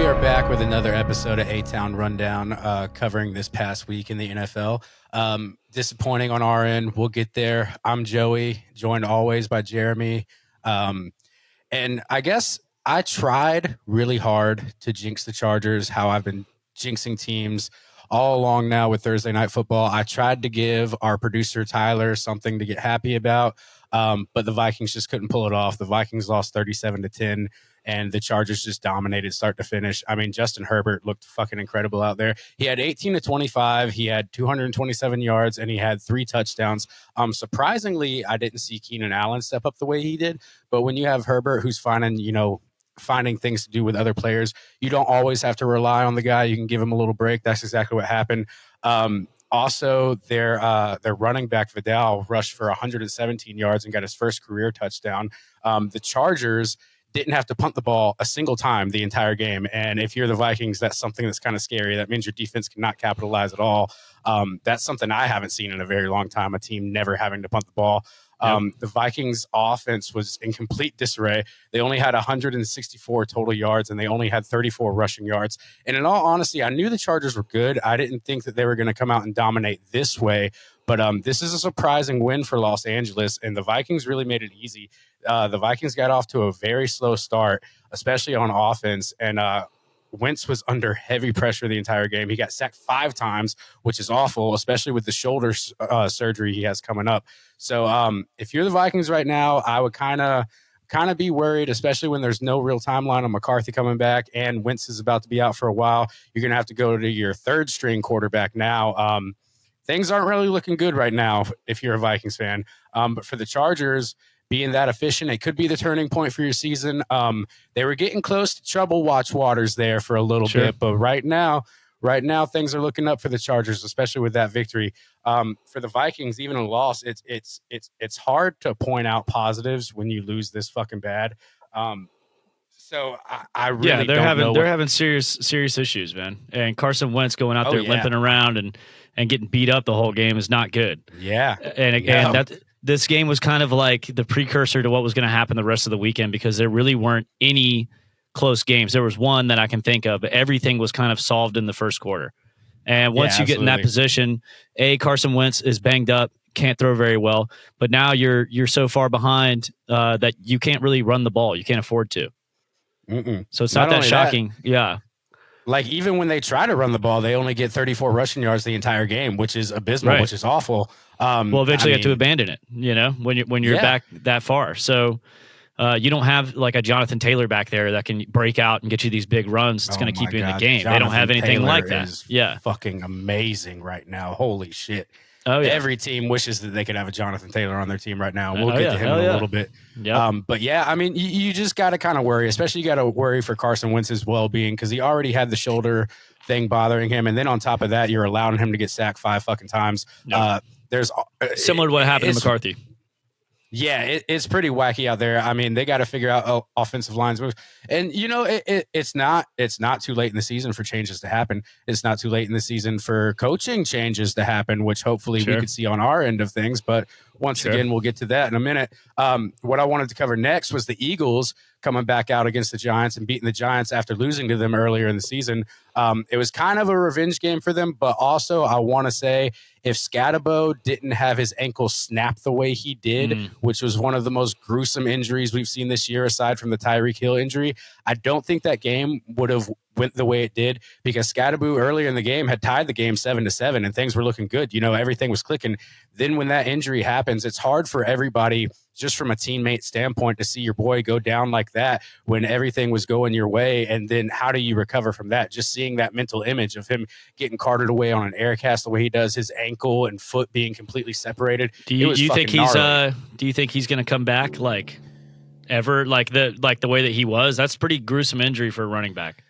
are back with another episode of A-Town Rundown, covering this past week in the NFL. Disappointing on our end. We'll get there. I'm Joey, joined always by Jeremy. And I guess I tried really hard to jinx the Chargers, how I've been jinxing teams all along now with Thursday Night Football. I tried to give our producer, Tyler, something to get happy about, but the Vikings just couldn't pull it off. The Vikings lost 37-10. And the Chargers just dominated start to finish. I mean, Justin Herbert looked fucking incredible out there. He had 18-25. He had 227 yards, and he had 3 touchdowns. Surprisingly, I didn't see Keenan Allen step up the way he did. But when you have Herbert, who's finding things to do with other players, you don't always have to rely on the guy. You can give him a little break. That's exactly what happened. Also, their running back Vidal rushed for 117 yards and got his first career touchdown. The Chargers didn't have to punt the ball a single time the entire game. And if you're the Vikings, that's something that's kind of scary. That means your defense cannot capitalize at all. That's something I haven't seen in a very long time, a team never having to punt the ball. The Vikings offense was in complete disarray. They only had 164 total yards, and they only had 34 rushing yards. And in all honesty, I knew the Chargers were good. I didn't think that they were going to come out and dominate this way. But this is a surprising win for Los Angeles, and the Vikings really made it easy. The Vikings got off to a very slow start, especially on offense, and Wentz was under heavy pressure the entire game. He got sacked 5 times, which is awful, especially with the shoulder surgery he has coming up. So if you're the Vikings right now, I would kind of be worried, especially when there's no real timeline on McCarthy coming back and Wentz is about to be out for a while. You're going to have to go to your third string quarterback now. Things aren't really looking good right now if you're a Vikings fan. But for the Chargers, being that efficient, it could be the turning point for your season. They were getting close to trouble watch waters there for a little bit, but right now things are looking up for the Chargers, especially with that victory. For the Vikings, even a loss, it's hard to point out positives when you lose this fucking bad. So I really they're having serious issues, man. And Carson Wentz going out there limping around and getting beat up the whole game is not good. Yeah, and that this game was kind of like the precursor to what was going to happen the rest of the weekend, because there really weren't any close games. There was one that I can think of, but everything was kind of solved in the first quarter. And once you get in that position, Carson Wentz is banged up, can't throw very well, but now you're so far behind that you can't really run the ball. You can't afford to. So it's not that shocking. Like, even when they try to run the ball, they only get 34 rushing yards the entire game, which is abysmal, which is awful. Well, eventually you have to abandon it, when you're back that far. So you don't have like a Jonathan Taylor back there that can break out and get you these big runs. It's going to keep you in the game. They don't have anything like that. Fucking amazing right now. Holy shit. Oh, yeah. Every team wishes that they could have a Jonathan Taylor on their team right now. We'll get to him in a little bit. But yeah, I mean, you just got to kind of worry, especially you got to worry for Carson Wentz's well-being, because he already had the shoulder thing bothering him. And then on top of that, you're allowing him to get sacked 5 fucking times. There's similar to what happened to McCarthy. Yeah, it's pretty wacky out there. I mean, they got to figure out offensive lines moves, and it's not too late in the season for changes to happen. It's not too late in the season for coaching changes to happen, which hopefully we could see on our end of things. But once again, we'll get to that in a minute. What I wanted to cover next was the Eagles coming back out against the Giants and beating the Giants after losing to them earlier in the season. It was kind of a revenge game for them, but also I want to say, if Scatabo didn't have his ankle snap the way he did, which was one of the most gruesome injuries we've seen this year, aside from the Tyreek Hill injury, I don't think that game would have went the way it did, because Scatabo earlier in the game had tied the game 7-7 and things were looking good. Everything was clicking. Then when that injury happens, it's hard for everybody, just from a teammate standpoint, to see your boy go down like that when everything was going your way. And then how do you recover from that? Just seeing that mental image of him getting carted away on an air cast the way he does, his ankle and foot being completely separated. Do you think he's going to come back like ever, like the way that he was? That's a pretty gruesome injury for a running back.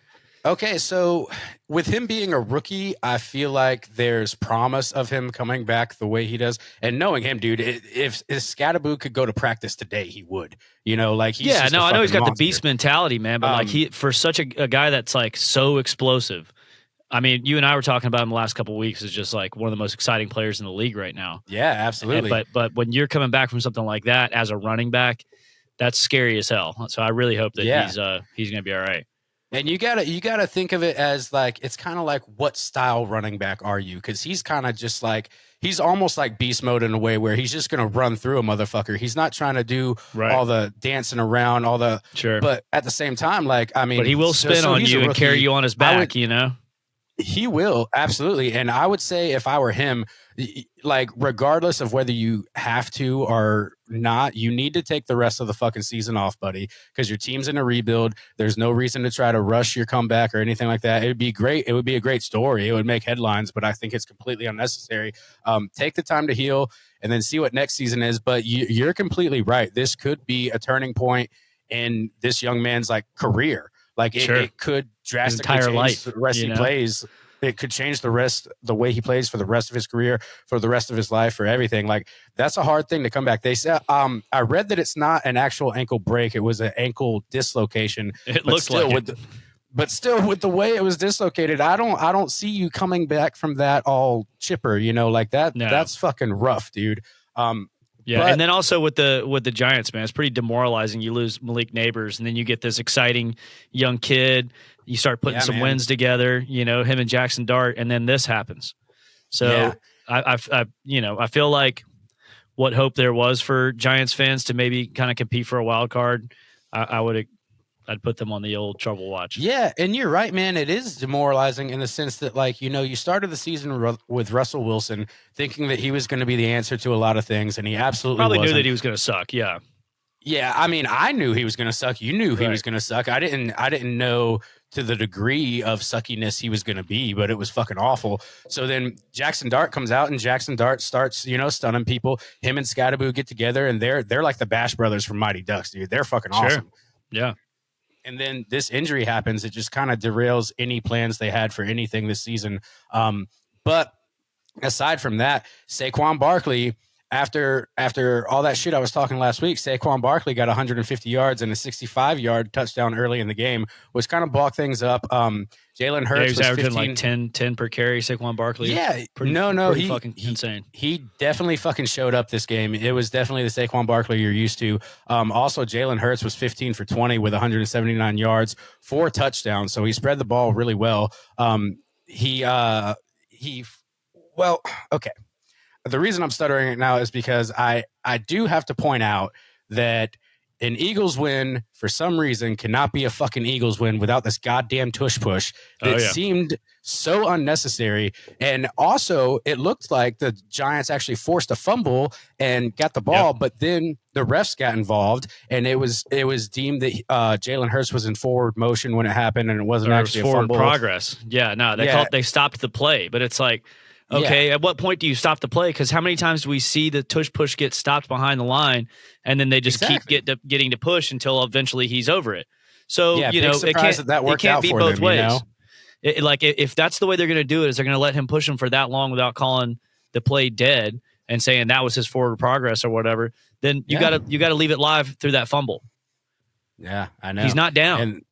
Okay, so with him being a rookie, I feel like there's promise of him coming back the way he does. And knowing him, dude, if Scatabo could go to practice today, he would. I know he's got the beast mentality, man. But for such a guy that's like so explosive. I mean, you and I were talking about him the last couple of weeks. Is just like one of the most exciting players in the league right now. Yeah, absolutely. But when you're coming back from something like that as a running back, that's scary as hell. So I really hope that he's going to be all right. And you gotta think of it as like it's kind of like what style running back are you? Because he's kind of just like he's almost like beast mode in a way where he's just gonna run through a motherfucker. He's not trying to do Right. all the dancing around, all the. Sure. But at the same time, like I mean, But he will spin on he's a you and carry rookie. you on his I would back, you know? He will, absolutely. And I would say if I were him, like, regardless of whether you have to or not, you need to take the rest of the fucking season off, buddy, because your team's in a rebuild. There's no reason to try to rush your comeback or anything like that. It would be great. It would be a great story. It would make headlines, but I think it's completely unnecessary. Take the time to heal and then see what next season is. But you're completely right. This could be a turning point in this young man's like career. Like it could drastically entire change life, the rest he plays. It could change the way he plays for the rest of his career, for the rest of his life, for everything. Like that's a hard thing to come back. They said, I read that it's not an actual ankle break; it was an ankle dislocation. It looks like it. But still, with the way it was dislocated, I don't see you coming back from that all chipper. You know, like that. No. That's fucking rough, dude. Yeah, and then also with the Giants, man, it's pretty demoralizing. You lose Malik Neighbors, and then you get this exciting young kid. You start putting some wins together, you know, him and Jackson Dart, and then this happens. So I feel like what hope there was for Giants fans to maybe kind of compete for a wild card, I'd put them on the old trouble watch. Yeah, and you're right, man. It is demoralizing in the sense that, like, you know, you started the season with Russell Wilson thinking that he was going to be the answer to a lot of things, and he absolutely probably wasn't. knew that he was going to suck. Yeah. Yeah, I mean, I knew he was going to suck. You knew he was going to suck. I didn't know to the degree of suckiness he was going to be, but it was fucking awful. So then Jackson Dart comes out, and Jackson Dart starts, you know, stunning people. Him and Scattaboo get together, and they're like the Bash Brothers from Mighty Ducks, dude. They're fucking awesome. Yeah. And then this injury happens. It just kind of derails any plans they had for anything this season. But aside from that, Saquon Barkley, after all that shit I was talking last week, Saquon Barkley got 150 yards and a 65-yard touchdown early in the game, which kind of blocked things up. Jalen Hurts was averaging 15, like 10 per carry. Saquon Barkley, he fucking insane. He definitely fucking showed up this game. It was definitely the Saquon Barkley you're used to. Also, Jalen Hurts was 15 for 20 with 179 yards, 4 touchdowns. So he spread the ball really well. Okay. The reason I'm stuttering it now is because I do have to point out that an Eagles win, for some reason, cannot be a fucking Eagles win without this goddamn tush push that seemed so unnecessary. And also, it looked like the Giants actually forced a fumble and got the ball, but then the refs got involved, and it was deemed that Jalen Hurts was in forward motion when it happened, and it wasn't actually forward a fumble. Progress. Yeah, no, they stopped the play, but it's like, okay, at what point do you stop the play? Because how many times do we see the tush push get stopped behind the line, and then they just keep getting to push until eventually he's over it? So you know, it can't be both ways. You know? If that's the way they're going to do it, is they're going to let him push him for that long without calling the play dead and saying that was his forward progress or whatever. Then you got to leave it live through that fumble. Yeah, I know he's not down.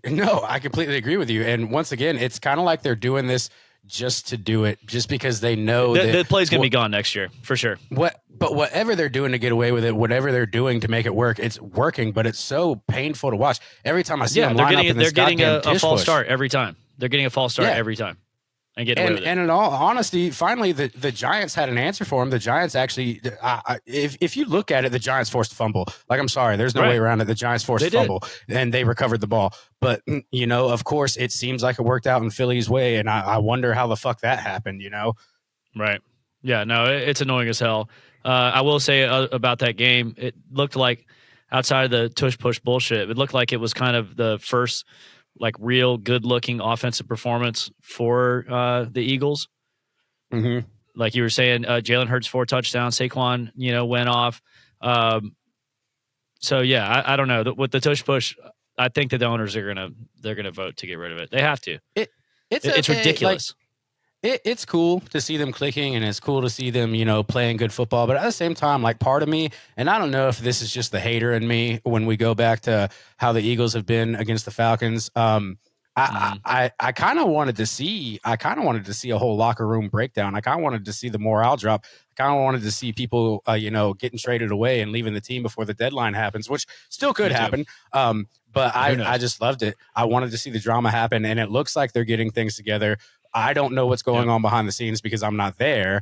And no, I completely agree with you. And once again, it's kind of like they're doing this just to do it, just because they know that the play's going to be gone next year for sure. But whatever they're doing to get away with it, whatever they're doing to make it work, it's working. But it's so painful to watch. Every time I see them line up in this they're getting a false push. Start every time. They're getting a false start every time. And get away with it. And in all honesty, finally, the Giants had an answer for him. The Giants actually, if you look at it, the Giants forced a fumble. Like, I'm sorry, there's no way around it. The Giants forced a fumble, and they recovered the ball. But, you know, of course, it seems like it worked out in Philly's way, and I wonder how the fuck that happened, you know? Right. Yeah, no, it's annoying as hell. I will say about that game, it looked like, outside of the tush-push bullshit, it looked like it was kind of the first – like real good looking offensive performance for the Eagles. Mm-hmm. Like you were saying, Jalen Hurts 4 touchdowns, Saquon, you know, went off. So yeah, I don't know with the tush push. I think that the owners are gonna vote to get rid of it. They have to. It's ridiculous. It's cool to see them clicking, and it's cool to see them, you know, playing good football. But at the same time, like, part of me, and I don't know if this is just the hater in me when we go back to how the Eagles have been against the Falcons. I kind of wanted to see a whole locker room breakdown. I kind of wanted to see the morale drop. I kind of wanted to see people, you know, getting traded away and leaving the team before the deadline happens, which still could happen. but Who I knows? just loved it. I wanted to see the drama happen, and it looks like they're getting things together. I don't know what's going Yep. on behind the scenes because I'm not there.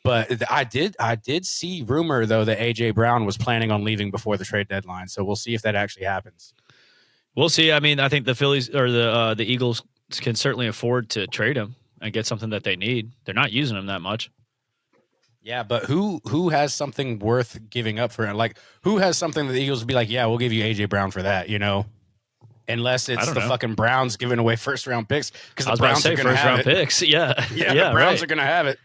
But I did see rumor though that AJ Brown was planning on leaving before the trade deadline. So we'll see if that actually happens. We'll see. I mean, I think the Phillies or the Eagles can certainly afford to trade him and get something that they need. They're not using him that much. Yeah, but who has something worth giving up for it? Like who has something that the Eagles would be like, yeah, we'll give you AJ Brown for that, Unless I it's don't the know. fucking Browns giving away first round picks because I the was about to Browns are say going to first have round it. picks. Yeah. Yeah, the Yeah. Browns Right. are going to have it.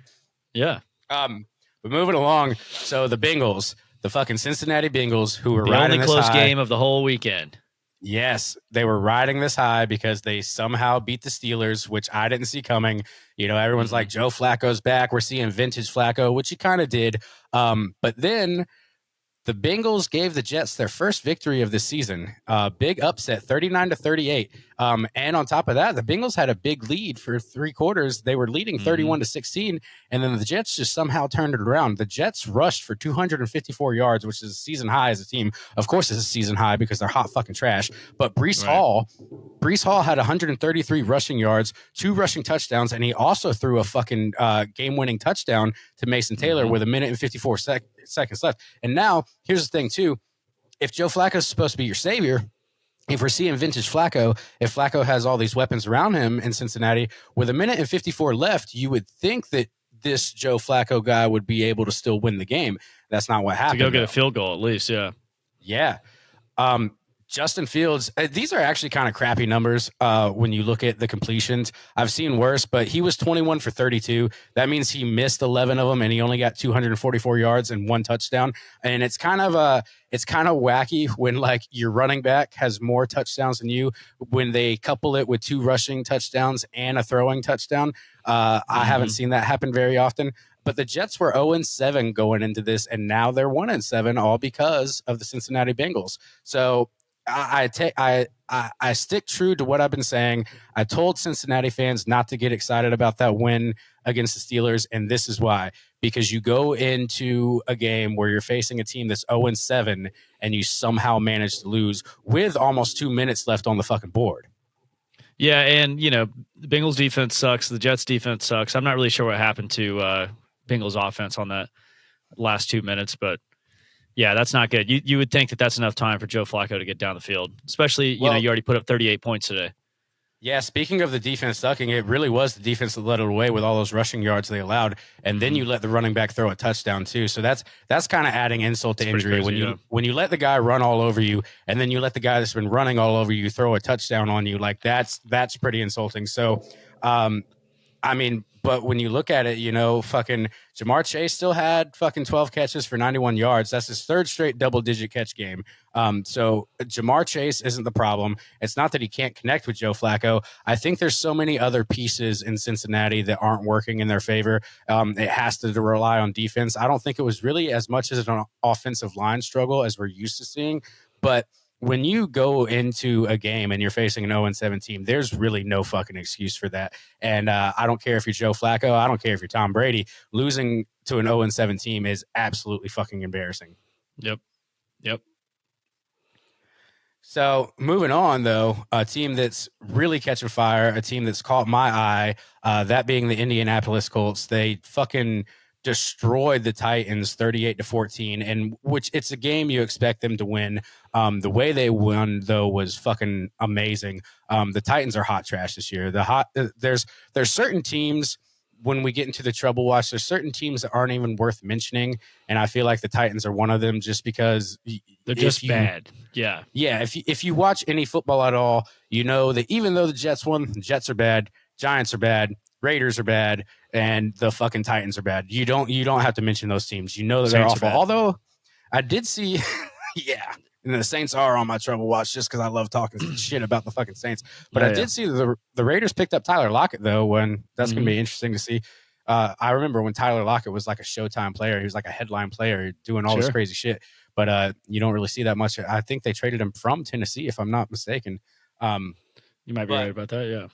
Yeah. But moving along, so the Bengals, the fucking Cincinnati Bengals, who were The only riding this close high. game of the whole weekend. Yes, they were riding this high because they somehow beat the Steelers, which I didn't see coming. Everyone's like, Joe Flacco's back. We're seeing vintage Flacco, which he kind of did. But then the Bengals gave the Jets their first victory of the season. Big upset, 39-38. And on top of that, the Bengals had a big lead for 3 quarters. They were leading 31-16, and then the Jets just somehow turned it around. The Jets rushed for 254 yards, which is a season high as a team. Of course, it's a season high because they're hot fucking trash. But Brees Hall had 133 rushing yards, 2 rushing touchdowns, and he also threw a fucking game-winning touchdown to Mason Taylor with a minute and 54 seconds left. And now, here's the thing, too. If Joe Flacco is supposed to be your savior, if we're seeing vintage Flacco, if Flacco has all these weapons around him in Cincinnati, with a minute and 54 left, you would think that this Joe Flacco guy would be able to still win the game. That's not what happened. To go get a field goal at least, yeah. Yeah. Justin Fields, these are actually kind of crappy numbers when you look at the completions. I've seen worse, but he was 21 for 32. That means he missed 11 of them, and he only got 244 yards and 1 touchdown. And it's kind of wacky when like your running back has more touchdowns than you when they couple it with 2 rushing touchdowns and a throwing touchdown. I haven't seen that happen very often. But the Jets were 0-7 going into this, and now they're 1-7, all because of the Cincinnati Bengals. So I stick true to what I've been saying. I told Cincinnati fans not to get excited about that win against the Steelers, and this is why. Because you go into a game where you're facing a team that's 0-7, and you somehow manage to lose with almost 2 minutes left on the fucking board. Yeah, and the Bengals defense sucks. The Jets defense sucks. I'm not really sure what happened to Bengals offense on that last 2 minutes, but yeah, that's not good. You would think that that's enough time for Joe Flacco to get down the field, especially you already put up 38 points today. Yeah, speaking of the defense sucking, it really was the defense that led it away with all those rushing yards they allowed, and then you let the running back throw a touchdown too. So that's kind of adding insult to injury crazy, when you let the guy run all over you, and then you let the guy that's been running all over you throw a touchdown on you. Like that's pretty insulting. So, I mean, but when you look at it, fucking Jamar Chase still had fucking 12 catches for 91 yards. That's his 3rd straight double-digit catch game. So Jamar Chase isn't the problem. It's not that he can't connect with Joe Flacco. I think there's so many other pieces in Cincinnati that aren't working in their favor. It has to rely on defense. I don't think it was really as much as an offensive line struggle as we're used to seeing, but when you go into a game and you're facing an 0-7 team, there's really no fucking excuse for that. And I don't care if you're Joe Flacco. I don't care if you're Tom Brady. Losing to an 0-7 team is absolutely fucking embarrassing. Yep. So moving on, though, a team that's really catching fire, a team that's caught my eye, that being the Indianapolis Colts. They fucking destroyed the Titans 38-14, and which it's a game you expect them to win. The way they won, though, was fucking amazing. The Titans are hot trash this year. There's certain teams when we get into the trouble watch, there's certain teams that aren't even worth mentioning, and I feel like the Titans are one of them just because they're just bad. Yeah. If you watch any football at all, you know that even though the Jets won, the Jets are bad, Giants are bad, Raiders are bad, and the fucking Titans are bad. You don't have to mention those teams. You know that they're awful. Although I did see, yeah, and the Saints are on my trouble watch just because I love talking shit about the fucking Saints. But I did see the Raiders picked up Tyler Lockett, though, when that's going to be interesting to see. I remember when Tyler Lockett was like a Showtime player. He was like a headline player doing all this crazy shit. But you don't really see that much. I think they traded him from Tennessee, if I'm not mistaken. You might be right about that, yeah.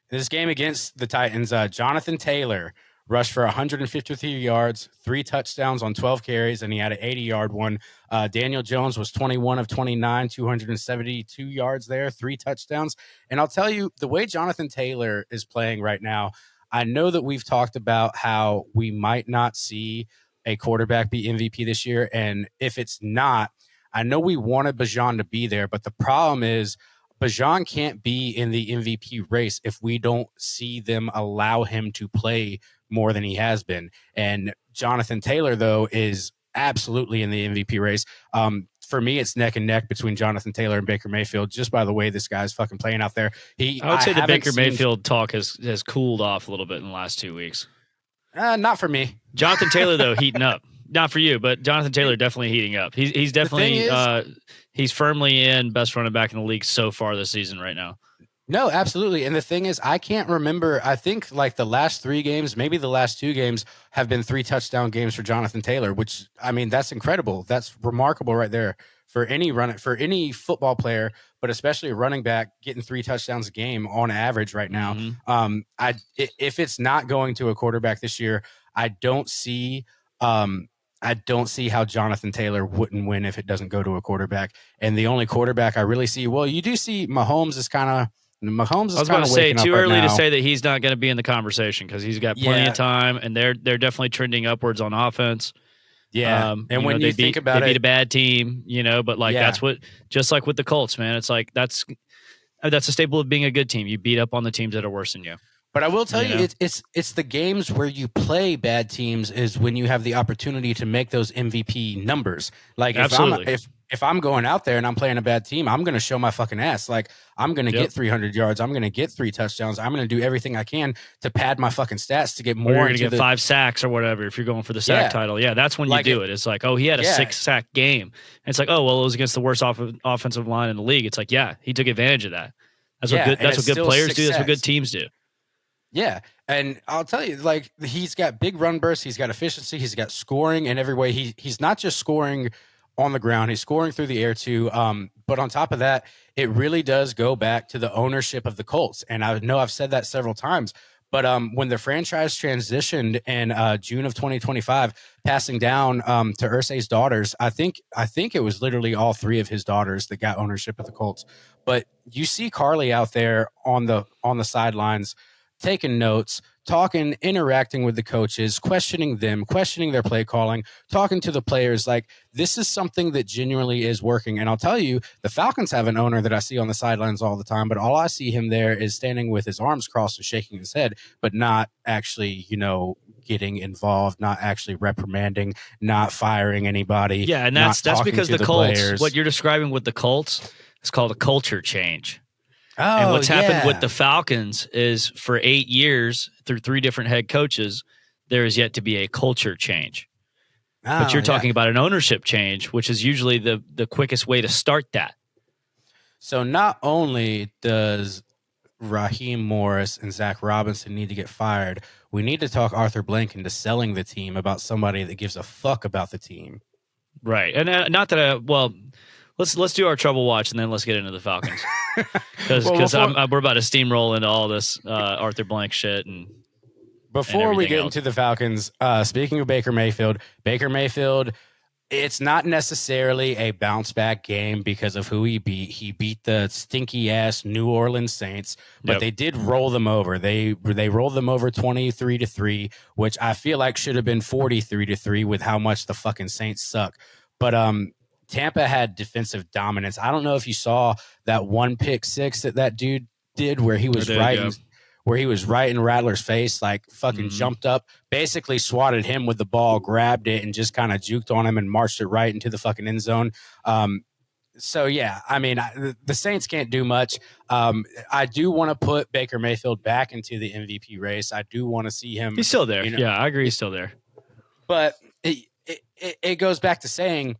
This game against the Titans, Jonathan Taylor rushed for 153 yards, 3 touchdowns on 12 carries, and he had an 80-yard one. Daniel Jones was 21 of 29, 272 yards there, 3 touchdowns. And I'll tell you, the way Jonathan Taylor is playing right now, I know that we've talked about how we might not see a quarterback be MVP this year. And if it's not, I know we wanted Bijan to be there, but the problem is Bijan can't be in the MVP race if we don't see them allow him to play more than he has been. And Jonathan Taylor, though, is absolutely in the MVP race. For me, it's neck and neck between Jonathan Taylor and Baker Mayfield, just by the way this guy's fucking playing out there. I would say the Baker Mayfield talk has cooled off a little bit in the last 2 weeks. Not for me. Jonathan Taylor, though, heating up. Not for you, but Jonathan Taylor definitely heating up. He's definitely he's firmly in best running back in the league so far this season right now. No, absolutely. And the thing is, I can't remember. I think like the last 3 games, maybe the last 2 games have been 3 touchdown games for Jonathan Taylor, which, I mean, that's incredible. That's remarkable right there for any football player, but especially a running back getting 3 touchdowns a game on average right now. Mm-hmm. If it's not going to a quarterback this year, I don't see how Jonathan Taylor wouldn't win if it doesn't go to a quarterback. And the only quarterback I really see, well, you do see Mahomes is kind of I was about to say too early to say that he's not going to be in the conversation because he's got plenty of time, and they're definitely trending upwards on offense. Yeah, and when you think about it, they beat a bad team, but like that's what, just like with the Colts, man, it's like that's a staple of being a good team. You beat up on the teams that are worse than you. But I will tell you, it's the games where you play bad teams is when you have the opportunity to make those MVP numbers. Like if I'm going out there and I'm playing a bad team, I'm going to show my fucking ass. Like I'm going to get 300 yards. I'm going to get 3 touchdowns. I'm going to do everything I can to pad my fucking stats to get more. You're going to get 5 sacks or whatever if you're going for the sack title. Yeah, that's when you do it. It's like, oh, he had a 6-sack game. And it's like, oh, well, it was against the worst offensive line in the league. It's like, yeah, he took advantage of that. That's what good players do. That's what good teams do. Yeah, and I'll tell you, like, he's got big run bursts, he's got efficiency, he's got scoring in every way. He's not just scoring on the ground, he's scoring through the air too. But on top of that, it really does go back to the ownership of the Colts. And I know I've said that several times, but when the franchise transitioned in June of 2025, passing down to Irsay's daughters, I think it was literally all 3 of his daughters that got ownership of the Colts. But you see Carly out there on the sidelines, taking notes, talking, interacting with the coaches, questioning them, questioning their play calling, talking to the players. Like, this is something that genuinely is working. And I'll tell you, the Falcons have an owner that I see on the sidelines all the time, but all I see him there is standing with his arms crossed and shaking his head, but not actually, getting involved, not actually reprimanding, not firing anybody. Yeah, and that's because the Colts, players. What you're describing with the Colts is called a culture change. And what's happened with the Falcons is for 8 years, through 3 different head coaches, there is yet to be a culture change. But you're talking about an ownership change, which is usually the quickest way to start that. So not only does Raheem Morris and Zach Robinson need to get fired, we need to talk Arthur Blank into selling the team about somebody that gives a fuck about the team. Right. And not that let's do our trouble watch and then let's get into the Falcons. Because we're about to steamroll into all this Arthur Blank shit. And before we get into the Falcons, speaking of Baker Mayfield, it's not necessarily a bounce back game because of who he beat. He beat the stinky ass New Orleans Saints, but they did roll them over. They rolled them over 23-3, which I feel like should have been 43-3 with how much the fucking Saints suck. But Tampa had defensive dominance. I don't know if you saw that one pick six that dude did where he was right in Rattler's face, like fucking jumped up, basically swatted him with the ball, grabbed it, and just kind of juked on him and marched it right into the fucking end zone. So, yeah, I mean, the Saints can't do much. I do want to put Baker Mayfield back into the MVP race. I do want to see him. He's still there. Yeah, I agree. He's still there. But it goes back to saying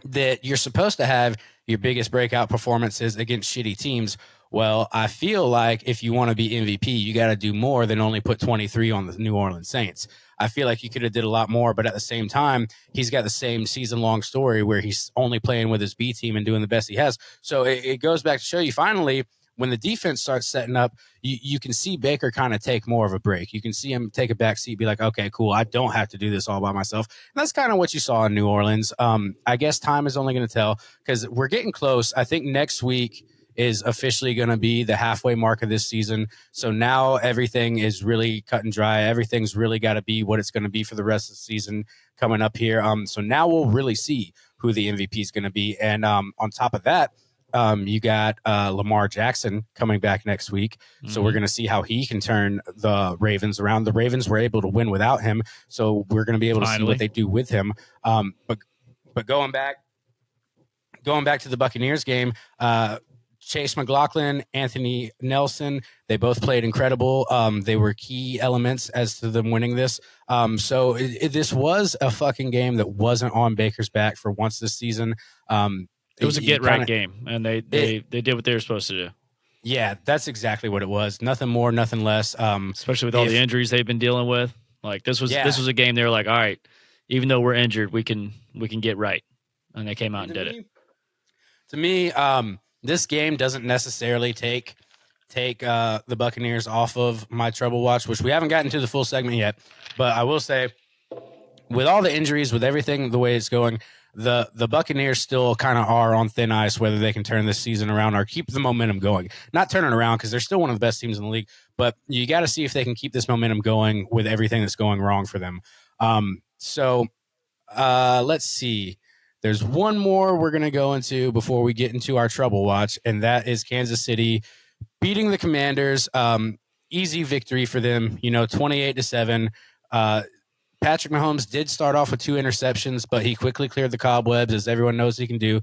that you're supposed to have your biggest breakout performances against shitty teams. Well, I feel like if you want to be MVP, you got to do more than only put 23 on the New Orleans Saints. I feel like you could have did a lot more, but at the same time, he's got the same season-long story where he's only playing with his B team and doing the best he has. So it goes back to show you finally when the defense starts setting up, you can see Baker kind of take more of a break. You can see him take a back seat, be like, okay, cool, I don't have to do this all by myself. And that's kind of what you saw in New Orleans. I guess time is only going to tell because we're getting close. I think next week is officially going to be the halfway mark of this season. So now everything is really cut and dry. Everything's really got to be what it's going to be for the rest of the season coming up here. So now we'll really see who the MVP is going to be. And on top of that, you got Lamar Jackson coming back next week. So we're going to see how he can turn the Ravens around. The Ravens were able to win without him. So we're going to be able to see what they do with him. But going back to the Buccaneers game, Chase McLaughlin, Anthony Nelson, they both played incredible. They were key elements as to them winning this. So this was a fucking game that wasn't on Baker's back for once this season. It was a get-right game, and they did what they were supposed to do. Yeah, that's exactly what it was. Nothing more, nothing less. Especially with all the injuries they've been dealing with. Like this was a game they were like, all right, even though we're injured, we can get right, and they came out and did it. To me, this game doesn't necessarily take the Buccaneers off of my trouble watch, which we haven't gotten to the full segment yet. But I will say, with all the injuries, with everything the way it's going, the Buccaneers still kind of are on thin ice whether they can turn this season around or keep the momentum going. Not turn it around because they're still one of the best teams in the league, but you got to see if they can keep this momentum going with everything that's going wrong for them. So let's see. There's one more we're going to go into before we get into our trouble watch, and that is Kansas City beating the Commanders. Easy victory for them, 28-7. Patrick Mahomes did start off with 2 interceptions, but he quickly cleared the cobwebs, as everyone knows he can do.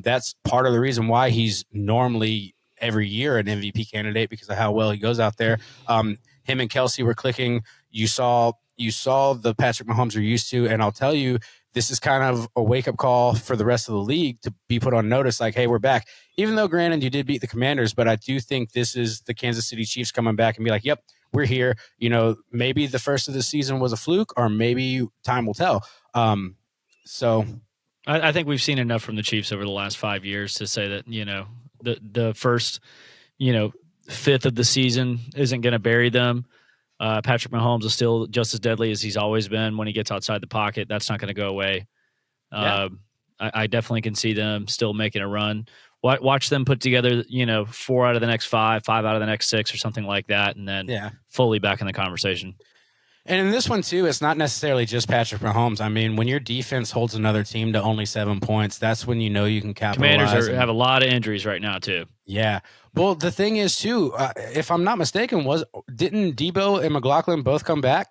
That's part of the reason why he's normally every year an MVP candidate, because of how well he goes out there. Him and Kelsey were clicking. You saw the Patrick Mahomes are used to, and I'll tell you, this is kind of a wake-up call for the rest of the league to be put on notice, like, hey, we're back. Even though, granted, you did beat the Commanders, but I do think this is the Kansas City Chiefs coming back and be like, yep, we're here. Maybe the first of the season was a fluke, or maybe time will tell. So I think we've seen enough from the Chiefs over the last 5 years to say that, the first, fifth of the season isn't going to bury them. Patrick Mahomes is still just as deadly as he's always been when he gets outside the pocket. That's not going to go away. Yeah. I definitely can see them still making a run. Watch them put together, 4 out of the next 5 out of the next 6 or something like that, and then fully back in the conversation. And in this one, too, it's not necessarily just Patrick Mahomes. I mean, when your defense holds another team to only 7 points, that's when you can capitalize. Commanders have a lot of injuries right now, too. Yeah. Well, the thing is, too, if I'm not mistaken, didn't Debo and McLaughlin both come back?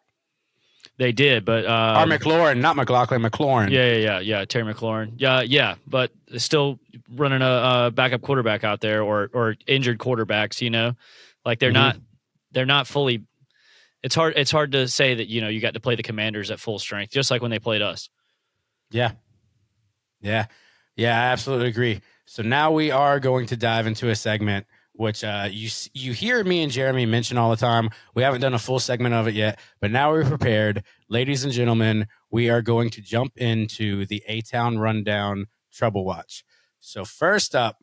They did, but or McLaurin, not McLaughlin, McLaurin. Yeah, Terry McLaurin. Yeah, but still running a backup quarterback out there, or injured quarterbacks. Like they're not fully. It's hard to say that you got to play the Commanders at full strength, just like when they played us. Yeah, I absolutely agree. So now we are going to dive into a segment which you hear me and Jeremy mention all the time. We haven't done a full segment of it yet, but now we're prepared. Ladies and gentlemen, we are going to jump into the A-Town Rundown Trouble Watch. So first up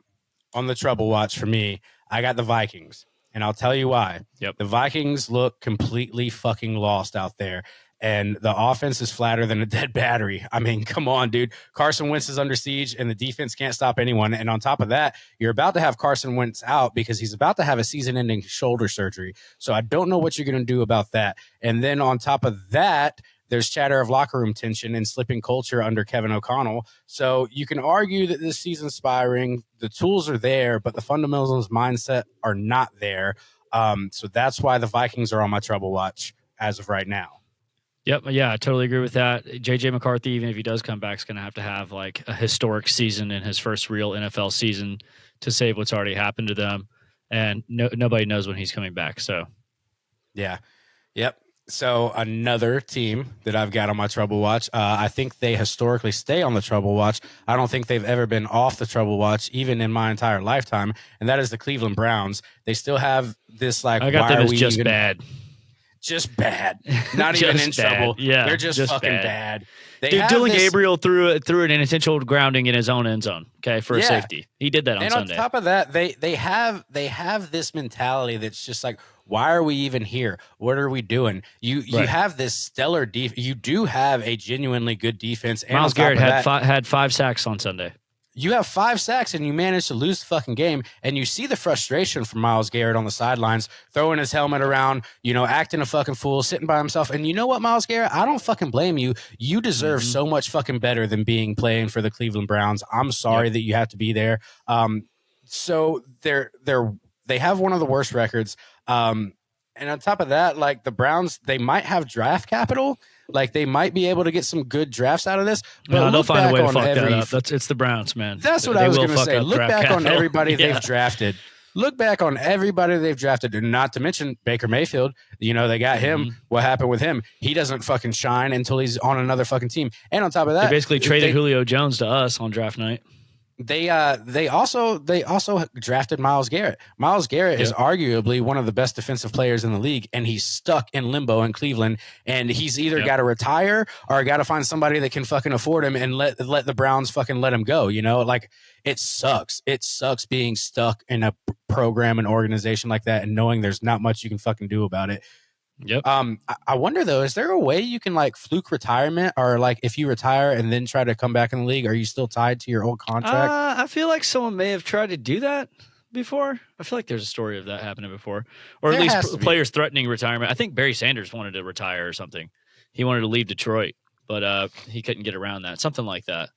on the Trouble Watch for me, I got the Vikings, and I'll tell you why. Yep. The Vikings look completely fucking lost out there. And the offense is flatter than a dead battery. I mean, come on, dude. Carson Wentz is under siege, and the defense can't stop anyone. And on top of that, you're about to have Carson Wentz out because he's about to have a season-ending shoulder surgery. So I don't know what you're going to do about that. And then on top of that, there's chatter of locker room tension and slipping culture under Kevin O'Connell. So you can argue that this season's spiraling. The tools are there, but the fundamentals mindset are not there. So that's why the Vikings are on my trouble watch as of right now. Yep. Yeah, I totally agree with that. JJ McCarthy, even if he does come back, is going to have like a historic season in his first real NFL season to save what's already happened to them. And nobody knows when he's coming back. So, yeah. Yep. So another team that I've got on my trouble watch, I think they historically stay on the trouble watch. I don't think they've ever been off the trouble watch, even in my entire lifetime. And that is the Cleveland Browns. They still have this like, I got them as just bad. just bad. Not Just even in bad. trouble. Yeah, They're just fucking bad. They Dude, have Dylan this, Gabriel threw an intentional grounding in his own end zone. Okay, for a safety. He did that on and Sunday. on top of that, they have this mentality that's just like, why are we even here? What are we doing? You Right. have this stellar you do have a genuinely good defense. And Miles on top Garrett of had 5 sacks on Sunday. you have 5 sacks and you manage to lose the fucking game. And you see the frustration from Myles Garrett on the sidelines, throwing his helmet around, acting a fucking fool, sitting by himself. And you know what, Myles Garrett? I don't fucking blame you. You deserve so much fucking better than playing for the Cleveland Browns. I'm sorry that you have to be there. So they have one of the worst records. And on top of that, like the Browns, they might have draft capital. Like they might be able to get some good drafts out of this, but they'll find a way to fuck that up. It's the Browns, man. That's what I was going to say. Look back capital. on everybody they've drafted. Look back on everybody they've drafted, and not to mention Baker Mayfield. They got him. What happened with him? He doesn't fucking shine until he's on another fucking team. And on top of that, they basically traded Julio Jones to us on draft night. They also drafted Myles Garrett. Myles Garrett is arguably one of the best defensive players in the league, and he's stuck in limbo in Cleveland. And he's either got to retire or got to find somebody that can fucking afford him and let the Browns fucking let him go. Like it sucks. It sucks being stuck in a program and organization like that, and knowing there's not much you can fucking do about it. Yep. I wonder though, is there a way you can like fluke retirement, or like if you retire and then try to come back in the league, are you still tied to your old contract? I feel like someone may have tried to do that before. I feel like there's a story of that happening before, or at least players threatening retirement. I think Barry Sanders wanted to retire or something. He wanted to leave Detroit, but he couldn't get around that. Something like that.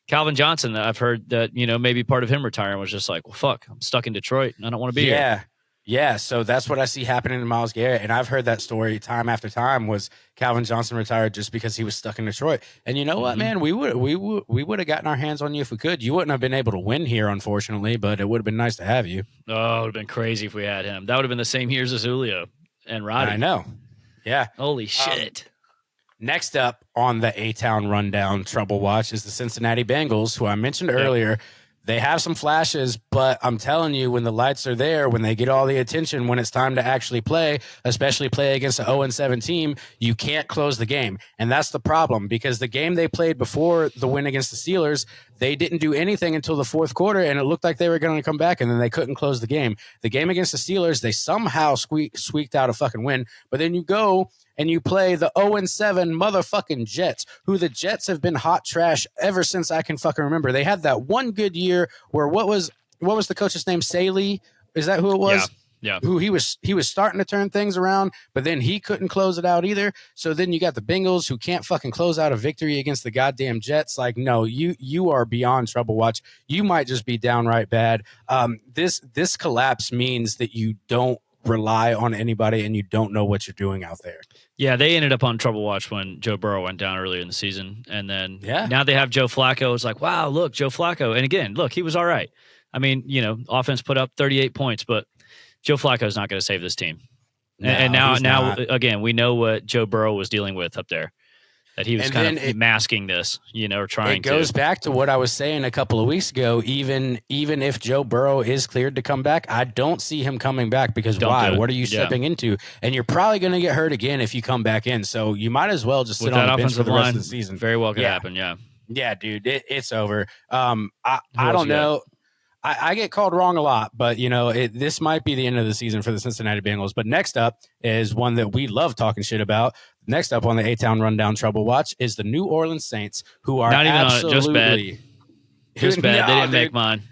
Calvin Johnson, I've heard that, maybe part of him retiring was just like, well, fuck, I'm stuck in Detroit and I don't want to be here. Yeah, so that's what I see happening to Myles Garrett, and I've heard that story time after time. Was Calvin Johnson retired just because he was stuck in Detroit? And you know what, man, we would have gotten our hands on you if we could. You wouldn't have been able to win here, unfortunately, but it would have been nice to have you. Oh, it would have been crazy if we had him. That would have been the same years as Julio and Roddy. I know. Yeah. Holy shit. Next up on the A-Town Rundown Trouble Watch is the Cincinnati Bengals, who I mentioned earlier. They have some flashes, but I'm telling you, when the lights are there, when they get all the attention, when it's time to actually play, especially play against an 0-7 team, you can't close the game. And that's the problem, because the game they played before the win against the Steelers, they didn't do anything until the fourth quarter, and it looked like they were going to come back, and then they couldn't close the game. The game against the Steelers, they somehow squeaked out a fucking win, but then you go and you play the 0-7 motherfucking Jets, who the Jets have been hot trash ever since I can fucking remember. They had that one good year where what was the coach's name? Saley? Is that who it was? Yeah. Who he was starting to turn things around, but then he couldn't close it out either. So then you got the Bengals, who can't fucking close out a victory against the goddamn Jets. Like, no, you are beyond trouble watch. You might just be downright bad. This collapse means that you don't rely on anybody and you don't know what you're doing out there. Yeah, they ended up on trouble watch when Joe Burrow went down earlier in the season. And then now they have Joe Flacco. It's like, wow, look, Joe Flacco. And again, look, he was all right. I mean, offense put up 38 points, but Joe Flacco is not going to save this team. No, and now again, we know what Joe Burrow was dealing with up there. That he was kind of masking this, or trying to. It goes back to what I was saying a couple of weeks ago. Even if Joe Burrow is cleared to come back, I don't see him coming back, because why? What are you stepping into? And you're probably going to get hurt again if you come back in. So you might as well just sit on the bench for the rest of the season. Very well could happen, yeah. Yeah, dude, it's over. I don't know. I get called wrong a lot, but, this might be the end of the season for the Cincinnati Bengals. But next up is one that we love talking shit about. Next up on the A-Town Rundown Trouble Watch is the New Orleans Saints, who are not even absolutely... just bad. Just bad. They didn't make mine.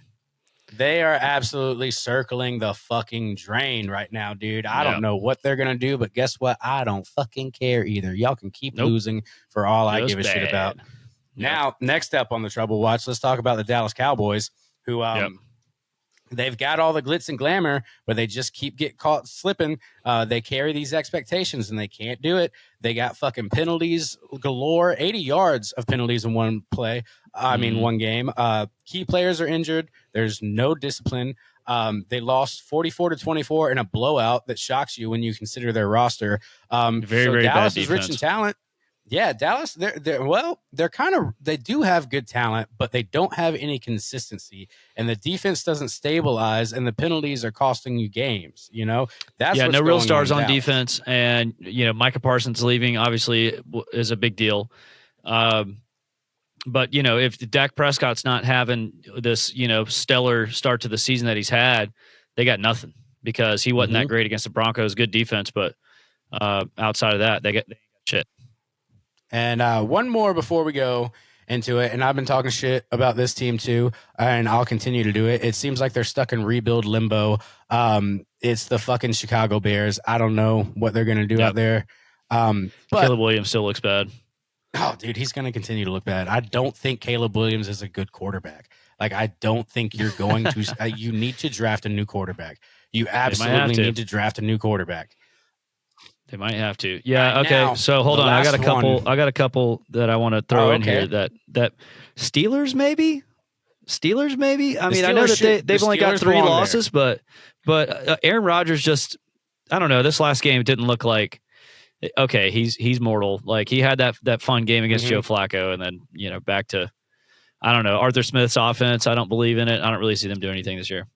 They are absolutely circling the fucking drain right now, dude. I don't know what they're going to do, but guess what? I don't fucking care either. Y'all can keep losing for all I give a shit about. Now, next up on the Trouble Watch, let's talk about the Dallas Cowboys, who they've got all the glitz and glamour, but they just keep getting caught slipping. They carry these expectations, and they can't do it. They got fucking penalties galore, 80 yards of penalties in one play. One game. Key players are injured. There's no discipline. They lost 44-24 in a blowout that shocks you when you consider their roster. Very Dallas bad is rich in talent. Yeah, Dallas, they do have good talent, but they don't have any consistency, and the defense doesn't stabilize, and the penalties are costing you games. That's Yeah, what's no real going on stars in on Dallas. defense, and Micah Parsons leaving obviously is a big deal. Um, but if Dak Prescott's not having this stellar start to the season that he's had, they got nothing because he wasn't that great against the Broncos. Good defense, but outside of that, they got shit. And one more before we go into it, and I've been talking shit about this team too, and I'll continue to do it. It seems like they're stuck in rebuild limbo. It's the fucking Chicago Bears. I don't know what they're going to do out there. But Caleb Williams still looks bad. Oh, dude, he's going to continue to look bad. I don't think Caleb Williams is a good quarterback. Like, I don't think you're going to. You need to draft a new quarterback. You absolutely need to draft a new quarterback. They might have to. Yeah. Right, okay. now, so hold on. I got a couple that I want to throw in here. That Steelers maybe. I mean, I know that they've only got 3 losses, but Aaron Rodgers just, I don't know. This last game didn't look like. Okay, he's mortal. Like he had that fun game against Joe Flacco, and then back to, I don't know, Arthur Smith's offense. I don't believe in it. I don't really see them doing anything this year.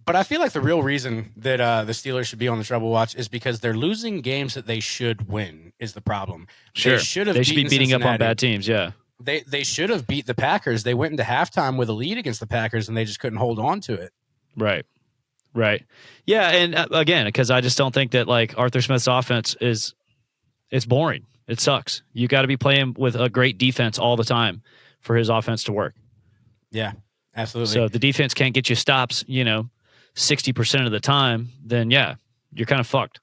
But I feel like the real reason that the Steelers should be on the trouble watch is because they're losing games that they should win. Is the problem? Sure, they should be beating Cincinnati. up on bad teams. Yeah, they should have beat the Packers. They went into halftime with a lead against the Packers, and they just couldn't hold on to it. Right. Yeah, and again, because I just don't think that like Arthur Smith's offense is. It's boring. It sucks. You got to be playing with a great defense all the time for his offense to work. Yeah, absolutely. So if the defense can't get you stops, 60% of the time, then yeah, you're kind of fucked.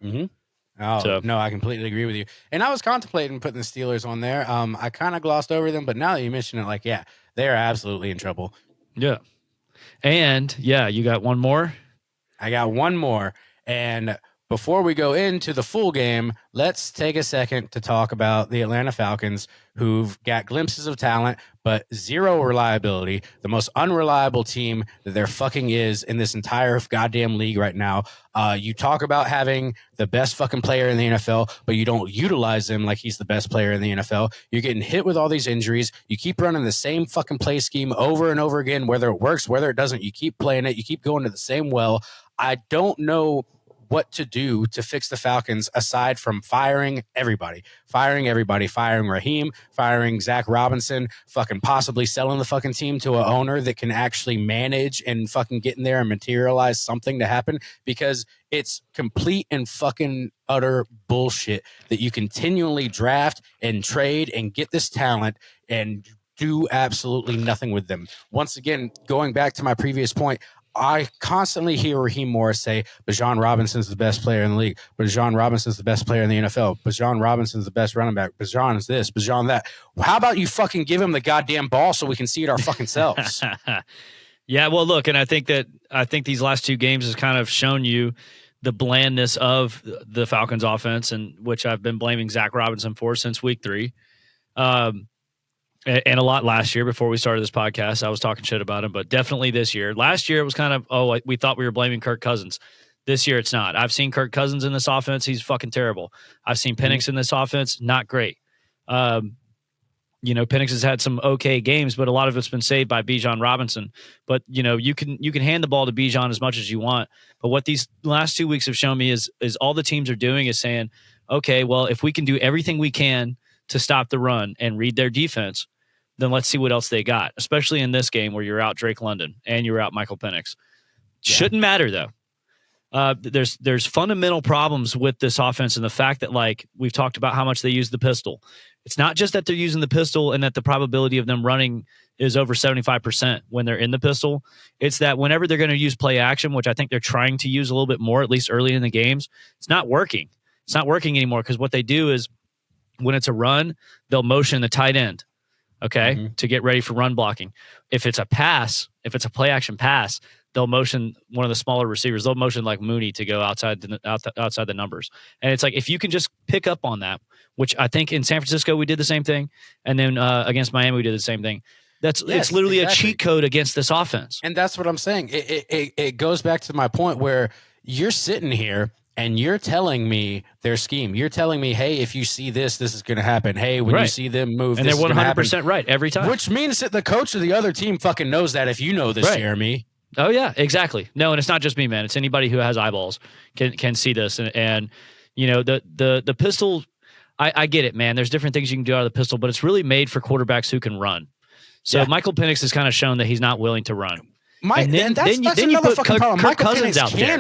Oh, no, I completely agree with you. And I was contemplating putting the Steelers on there. I kind of glossed over them, but now that you mention it, like, yeah, they are absolutely in trouble. Yeah. And yeah, you got one more? I got one more. And before we go into the full game, let's take a second to talk about the Atlanta Falcons, who've got glimpses of talent, but zero reliability. The most unreliable team that there fucking is in this entire goddamn league right now. You talk about having the best fucking player in the NFL, but you don't utilize him like he's the best player in the NFL. You're getting hit with all these injuries. You keep running the same fucking play scheme over and over again, whether it works, whether it doesn't. You keep playing it. You keep going to the same well. I don't know what to do to fix the Falcons aside from firing everybody, firing Raheem, firing Zach Robinson, fucking possibly selling the fucking team to an owner that can actually manage and fucking get in there and materialize something to happen, because it's complete and fucking utter bullshit that you continually draft and trade and get this talent and do absolutely nothing with them. Once again, going back to my previous point, I constantly hear Raheem Morris say, Bijan Robinson's the best player in the league. Bijan Robinson's the best player in the NFL. Bijan Robinson's the best running back. Bijan is this, Bijan that. How about you fucking give him the goddamn ball so we can see it our fucking selves? Yeah, well, look, and I think these last 2 games has kind of shown you the blandness of the Falcons offense, and which I've been blaming Zach Robinson for since week 3. And a lot last year before we started this podcast, I was talking shit about him, but definitely this year. Last year, it was kind of, we thought we were blaming Kirk Cousins. This year, it's not. I've seen Kirk Cousins in this offense. He's fucking terrible. I've seen Penix in this offense. Not great. Penix has had some okay games, but a lot of it's been saved by Bijan Robinson. But, you can hand the ball to Bijan as much as you want. But what these last 2 weeks have shown me is all the teams are doing is saying, okay, well, if we can do everything we can to stop the run and read their defense, then let's see what else they got, especially in this game where you're out Drake London and you're out Michael Penix. Yeah. Shouldn't matter, though. There's fundamental problems with this offense, and the fact that, like, we've talked about how much they use the pistol. It's not just that they're using the pistol and that the probability of them running is over 75% when they're in the pistol. It's that whenever they're going to use play action, which I think they're trying to use a little bit more, at least early in the games, it's not working. It's not working anymore, because what they do is when it's a run, they'll motion the tight end. Okay, to get ready for run blocking. If it's a pass, if it's a play action pass, they'll motion one of the smaller receivers. They'll motion like Mooney to go outside the numbers. And it's like, if you can just pick up on that, which I think in San Francisco we did the same thing, and then against Miami we did the same thing. It's literally a cheat code against this offense. And that's what I'm saying. It goes back to my point where you're sitting here and you're telling me their scheme. You're telling me, hey, if you see this, this is going to happen. Hey, when you see them move, and this they're 100% right every time. Which means that the coach of the other team fucking knows that. If you know this, Jeremy. Oh yeah, exactly. No, and it's not just me, man. It's anybody who has eyeballs can see this. And you know, the pistol. I get it, man. There's different things you can do out of the pistol, but it's really made for quarterbacks who can run. So Michael Penix has kind of shown that he's not willing to run. Then you put Kirk Cousins out there.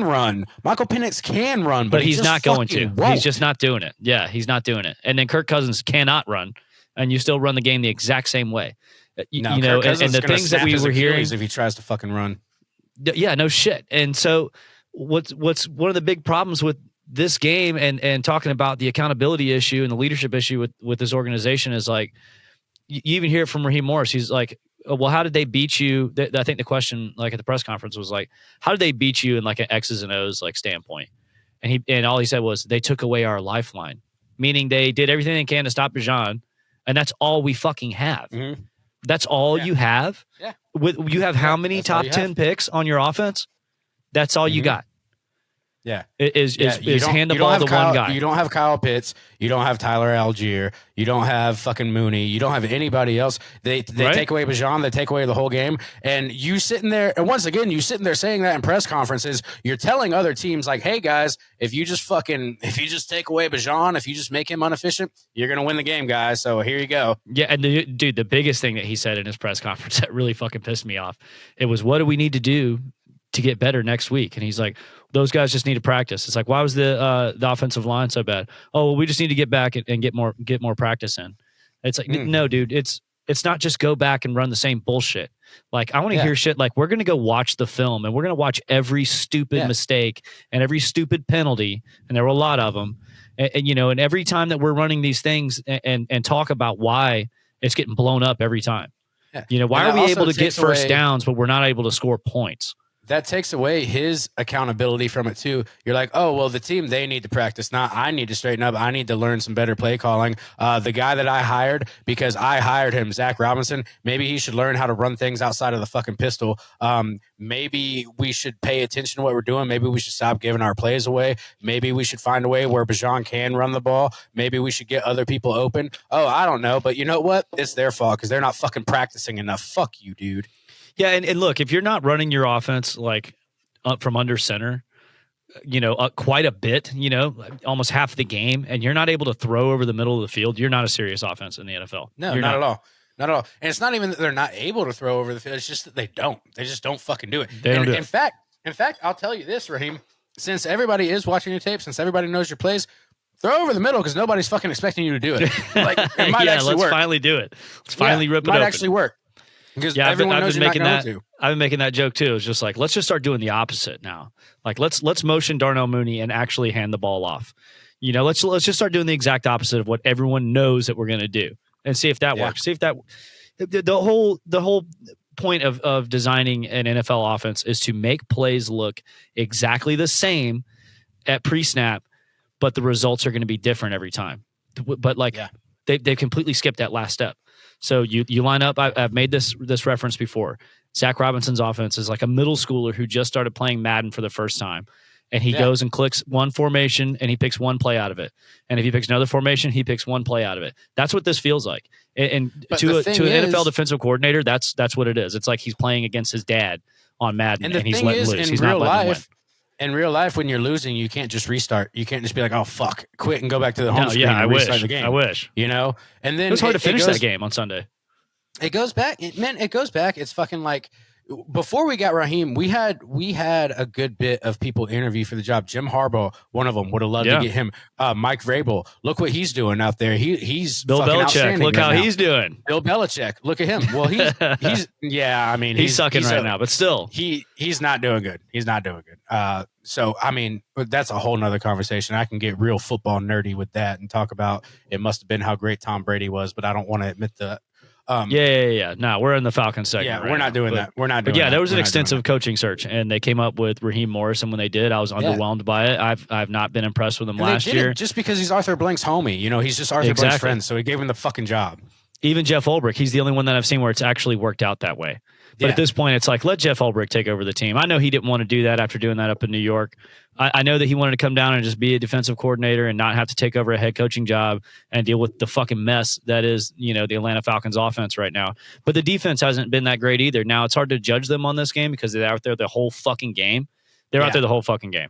Michael Penix can run, but he's not going to. Won't. He's just not doing it. Yeah, he's not doing it. And then Kirk Cousins cannot run, and you still run the game the exact same way. You know, and the things that we were hearing, if he tries to fucking run. Yeah, no shit. And so what's one of the big problems with this game and talking about the accountability issue and the leadership issue with this organization is like, you even hear it from Raheem Morris. He's like, well, how did they beat you? I think the question like at the press conference was like, how did they beat you in like an X's and O's like standpoint? And all he said was they took away our lifeline, meaning they did everything they can to stop Bijan, and that's all we fucking have. Mm-hmm. That's all you have. Yeah. You have how many top 10 picks on your offense? That's all you got. Yeah. Is hand the ball to one guy. You don't have Kyle Pitts. You don't have Tyler Algier. You don't have fucking Mooney. You don't have anybody else. They take away Bijan. They take away the whole game. And you sitting there, and once again, you sitting there saying that in press conferences, you're telling other teams like, hey guys, if you just take away Bijan, if you just make him inefficient, you're going to win the game, guys. So here you go. Yeah. And the biggest thing that he said in his press conference that really fucking pissed me off, it was, what do we need to do to get better next week? And he's like, those guys just need to practice. It's like, why was the offensive line so bad? Oh, well, we just need to get back and get more practice in. It's like, no, dude, it's not just go back and run the same bullshit. Like, I want to hear shit like, we're going to go watch the film and we're going to watch every stupid mistake and every stupid penalty. And there were a lot of them. And you know, and every time that we're running these things and talk about why it's getting blown up every time. Yeah. You know, why are we able to get first downs, but we're not able to score points? That takes away his accountability from it too. You're like, oh, well, the team, they need to practice. Not I need to straighten up. I need to learn some better play calling. The guy that I hired, because I hired him, Zach Robinson, maybe he should learn how to run things outside of the fucking pistol. Maybe we should pay attention to what we're doing. Maybe we should stop giving our plays away. Maybe we should find a way where Bijan can run the ball. Maybe we should get other people open. Oh, I don't know. But you know what? It's their fault because they're not fucking practicing enough. Fuck you, dude. Yeah, and look, if you're not running your offense like up from under center, you know, quite a bit, you know, almost half the game, and you're not able to throw over the middle of the field, you're not a serious offense in the NFL. No, not at all. Not at all. And it's not even that they're not able to throw over the field. It's just that they don't. They just don't fucking do it. In fact, I'll tell you this, Raheem. Since everybody is watching your tape, since everybody knows your plays, throw over the middle because nobody's fucking expecting you to do it. Like, it might actually work. Let's finally do it. Let's finally rip it open. It might actually work. Because everyone knows you're not going to. I've been making that joke too. It's just like, let's just start doing the opposite now. Like, let's motion Darnell Mooney and actually hand the ball off. You know, let's just start doing the exact opposite of what everyone knows that we're going to do, and see if that works. See if that the whole point of designing an NFL offense is to make plays look exactly the same at pre-snap, but the results are going to be different every time. But they completely skipped that last step. So you line up. I've made this reference before. Zach Robinson's offense is like a middle schooler who just started playing Madden for the first time, and he goes and clicks one formation and he picks one play out of it. And if he picks another formation, he picks one play out of it. That's what this feels like. And to an NFL defensive coordinator, that's what it is. It's like he's playing against his dad on Madden, and he's letting loose. He's not letting him win. In real life, when you're losing, you can't just restart. You can't just be like, "Oh fuck, quit and go back to the home screen and restart the game." I wish. You know, and then it was hard to finish that game on Sunday. It goes back, It goes back. It's fucking like before we got Raheem, we had a good bit of people interview for the job. Jim Harbaugh, one of them, would have loved to get him. Mike Vrabel, look what he's doing out there. He's Bill Belichick. Look how he's doing. Bill Belichick, look at him. Well, he's yeah. I mean, he's sucking right now, but still, he's not doing good. He's not doing good. So I mean, that's a whole nother conversation. I can get real football nerdy with that and talk about it must have been how great Tom Brady was, but I don't want to admit that. Yeah. No, we're in the Falcons segment. Yeah, we're not doing that. We're not doing. But yeah, there was an extensive coaching search, and they came up with Raheem Morris. And when they did, I was underwhelmed by it. I've not been impressed with him last year. Just because he's Arthur Blank's homie, you know, he's just Arthur Blank's friend, so he gave him the fucking job. Even Jeff Ulbrich, he's the only one that I've seen where it's actually worked out that way. But at this point, it's like, let Jeff Ulbrich take over the team. I know he didn't want to do that after doing that up in New York. I know that he wanted to come down and just be a defensive coordinator and not have to take over a head coaching job and deal with the fucking mess that is, the Atlanta Falcons offense right now. But the defense hasn't been that great either. Now, it's hard to judge them on this game because they're out there the whole fucking game. They're out there the whole fucking game.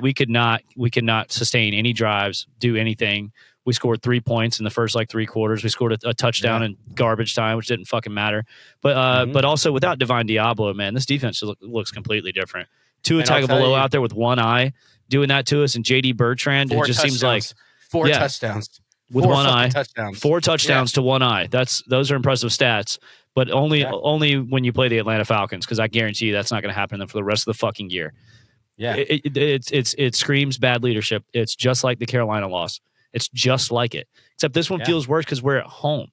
We could not sustain any drives, do anything. We scored 3 points in the first 3 quarters. We scored a touchdown in garbage time, which didn't fucking matter. But also without Divine Diablo, man, this defense looks completely different. Tua Tagovailoa out there with one eye doing that to us, and JD Bertrand, it just seems like 4 touchdowns with one eye, touchdowns. 4 touchdowns to one eye. Those are impressive stats, but only when you play the Atlanta Falcons, because I guarantee you that's not going to happen for the rest of the fucking year. Yeah, it screams bad leadership. It's just like the Carolina loss. It's just like it, except this one feels worse because we're at home.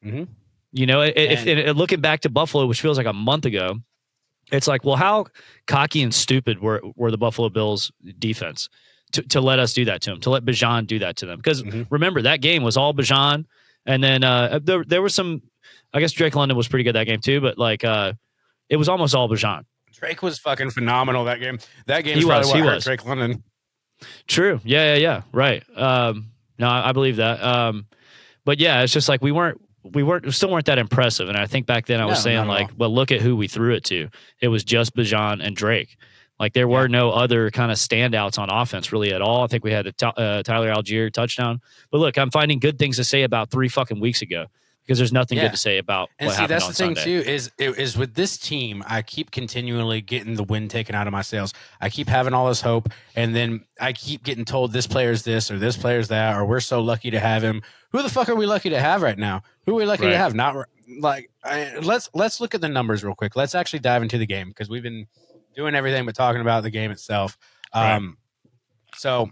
Mm-hmm. Looking back to Buffalo, which feels like a month ago, it's like, well, how cocky and stupid were the Buffalo Bills defense to let us do that to them, to let Bijan do that to them? Because remember, that game was all Bijan, and then there was some. I guess Drake London was pretty good that game too, but it was almost all Bijan. Drake was fucking phenomenal that game. That game is probably what hurt Drake London. True. Yeah. Right. No, I believe that. But yeah, it's just like we still weren't that impressive. And I think back then I was saying well, look at who we threw it to. It was just Bijan and Drake. There were no other kind of standouts on offense really at all. I think we had a Tyler Algier touchdown. But look, I'm finding good things to say about 3 fucking weeks ago, because there's nothing good to say about what happened on Sunday. That's the thing, too, is with this team, I keep continually getting the wind taken out of my sails. I keep having all this hope, and then I keep getting told this player's this or this player's that, or we're so lucky to have him. Who the fuck are we lucky to have right now? Who are we lucky to have? Let's look at the numbers real quick. Let's actually dive into the game, because we've been doing everything but talking about the game itself. So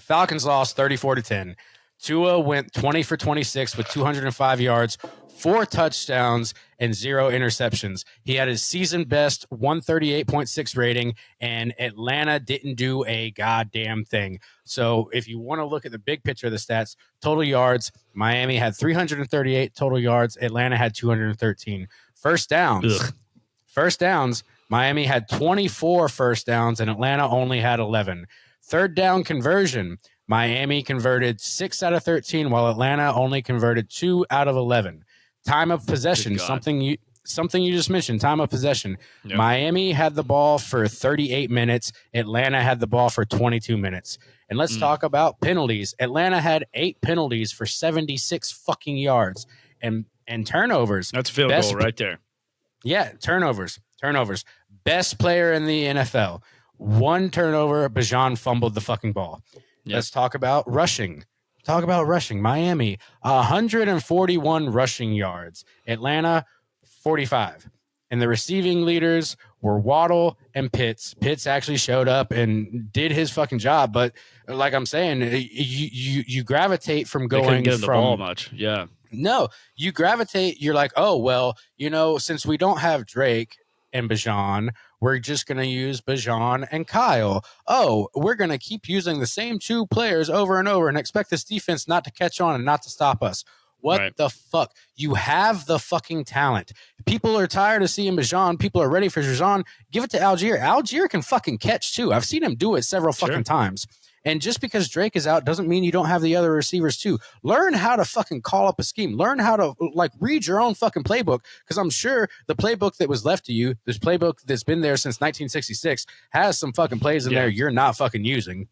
Falcons lost 34-10. Tua went 20 for 26 with 205 yards, 4 touchdowns, and 0 interceptions. He had his season best 138.6 rating, and Atlanta didn't do a goddamn thing. So if you want to look at the big picture of the stats, total yards, Miami had 338 total yards. Atlanta had 213. First downs, Miami had 24 first downs, and Atlanta only had 11. Third down conversion, Miami converted 6 out of 13, while Atlanta only converted 2 out of 11. Time of possession, something you just mentioned, time of possession. Yep. Miami had the ball for 38 minutes. Atlanta had the ball for 22 minutes. And let's talk about penalties. Atlanta had 8 penalties for 76 fucking yards. And turnovers. That's a field goal right there. Yeah, turnovers. Best player in the NFL. 1 turnover, Bijan fumbled the fucking ball. Yep. Let's talk about rushing. Miami, 141 rushing yards. Atlanta, 45. And the receiving leaders were Waddle and Pitts. Pitts actually showed up and did his fucking job. But like I'm saying, you gravitate from going couldn't get the ball much. Yeah. No, you gravitate. You're like, oh, well, since we don't have Drake and Bijan, we're just going to use Bijan and Kyle. Oh, we're going to keep using the same 2 players over and over and expect this defense not to catch on and not to stop us. What the fuck? You have the fucking talent. People are tired of seeing Bijan. People are ready for Bijan. Give it to Algier. Algier can fucking catch too. I've seen him do it several fucking times. And just because Drake is out doesn't mean you don't have the other receivers too. Learn how to fucking call up a scheme. Learn how to read your own fucking playbook, because I'm sure the playbook that was left to you, this playbook that's been there since 1966, has some fucking plays in there you're not fucking using.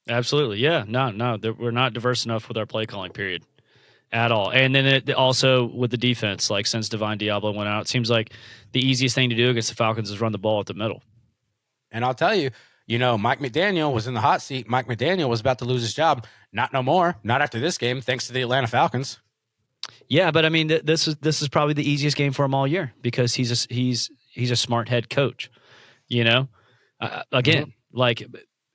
Absolutely. Yeah. No. We're not diverse enough with our play calling, period, at all. And then it also with the defense, since Divine Diablo went out, it seems like the easiest thing to do against the Falcons is run the ball at the middle. And I'll tell you, Mike McDaniel was in the hot seat. Mike McDaniel was about to lose his job. Not no more. Not after this game, thanks to the Atlanta Falcons. Yeah, but I mean, this is probably the easiest game for him all year, because he's a smart head coach. Again,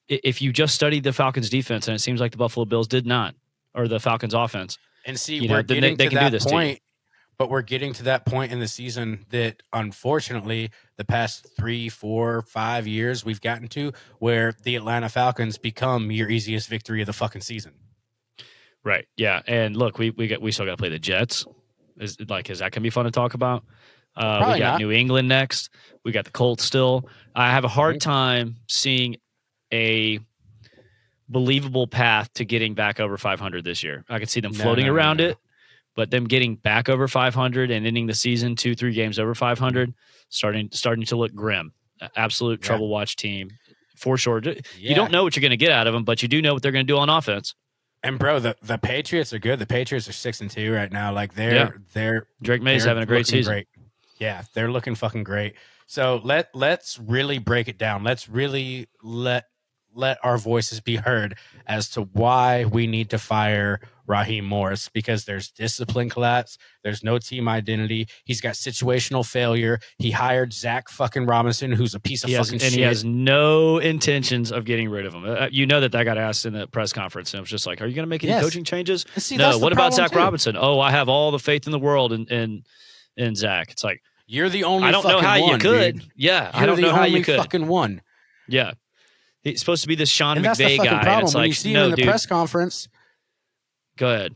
if you just studied the Falcons defense, and it seems like the Buffalo Bills did not, or the Falcons offense, and see, we're getting to that point. But we're getting to that point in the season that, unfortunately, the past 3, 4, 5 years we've gotten to, where the Atlanta Falcons become your easiest victory of the fucking season. Right. Yeah. And look, we still got to play the Jets. Is that going to be fun to talk about? We Probably got not. New England next. We got the Colts still. I have a hard time seeing a believable path to getting back over 500 this year. I could see them floating around it, but them getting back over 500 and ending the season 2-3 games over 500, starting to look grim. Absolute trouble watch team for sure. You don't know what you're going to get out of them, but you do know what they're going to do on offense. And bro, the Patriots are good. The Patriots are 6-2 right now. Like they're Drake May's having a great season. Great. Yeah, they're looking fucking great. So let's really break it down. Let's really let our voices be heard as to why we need to fire Raheem Morris, because there's discipline collapse. There's no team identity. He's got situational failure. He hired Zach fucking Robinson, who's a piece of fucking shit. And he has no intentions of getting rid of him. You know that got asked in the press conference, and it was just like, are you going to make any coaching changes? See, no. What about Zach Robinson? Oh, I have all the faith in the world in Zach. It's like, you're the only. I don't know how you could. Dude. Yeah, I don't know how you could. Fucking one. Yeah, he's supposed to be this Sean and McVay that's the fucking guy. Problem. It's when like, you see him in the press conference. Go ahead.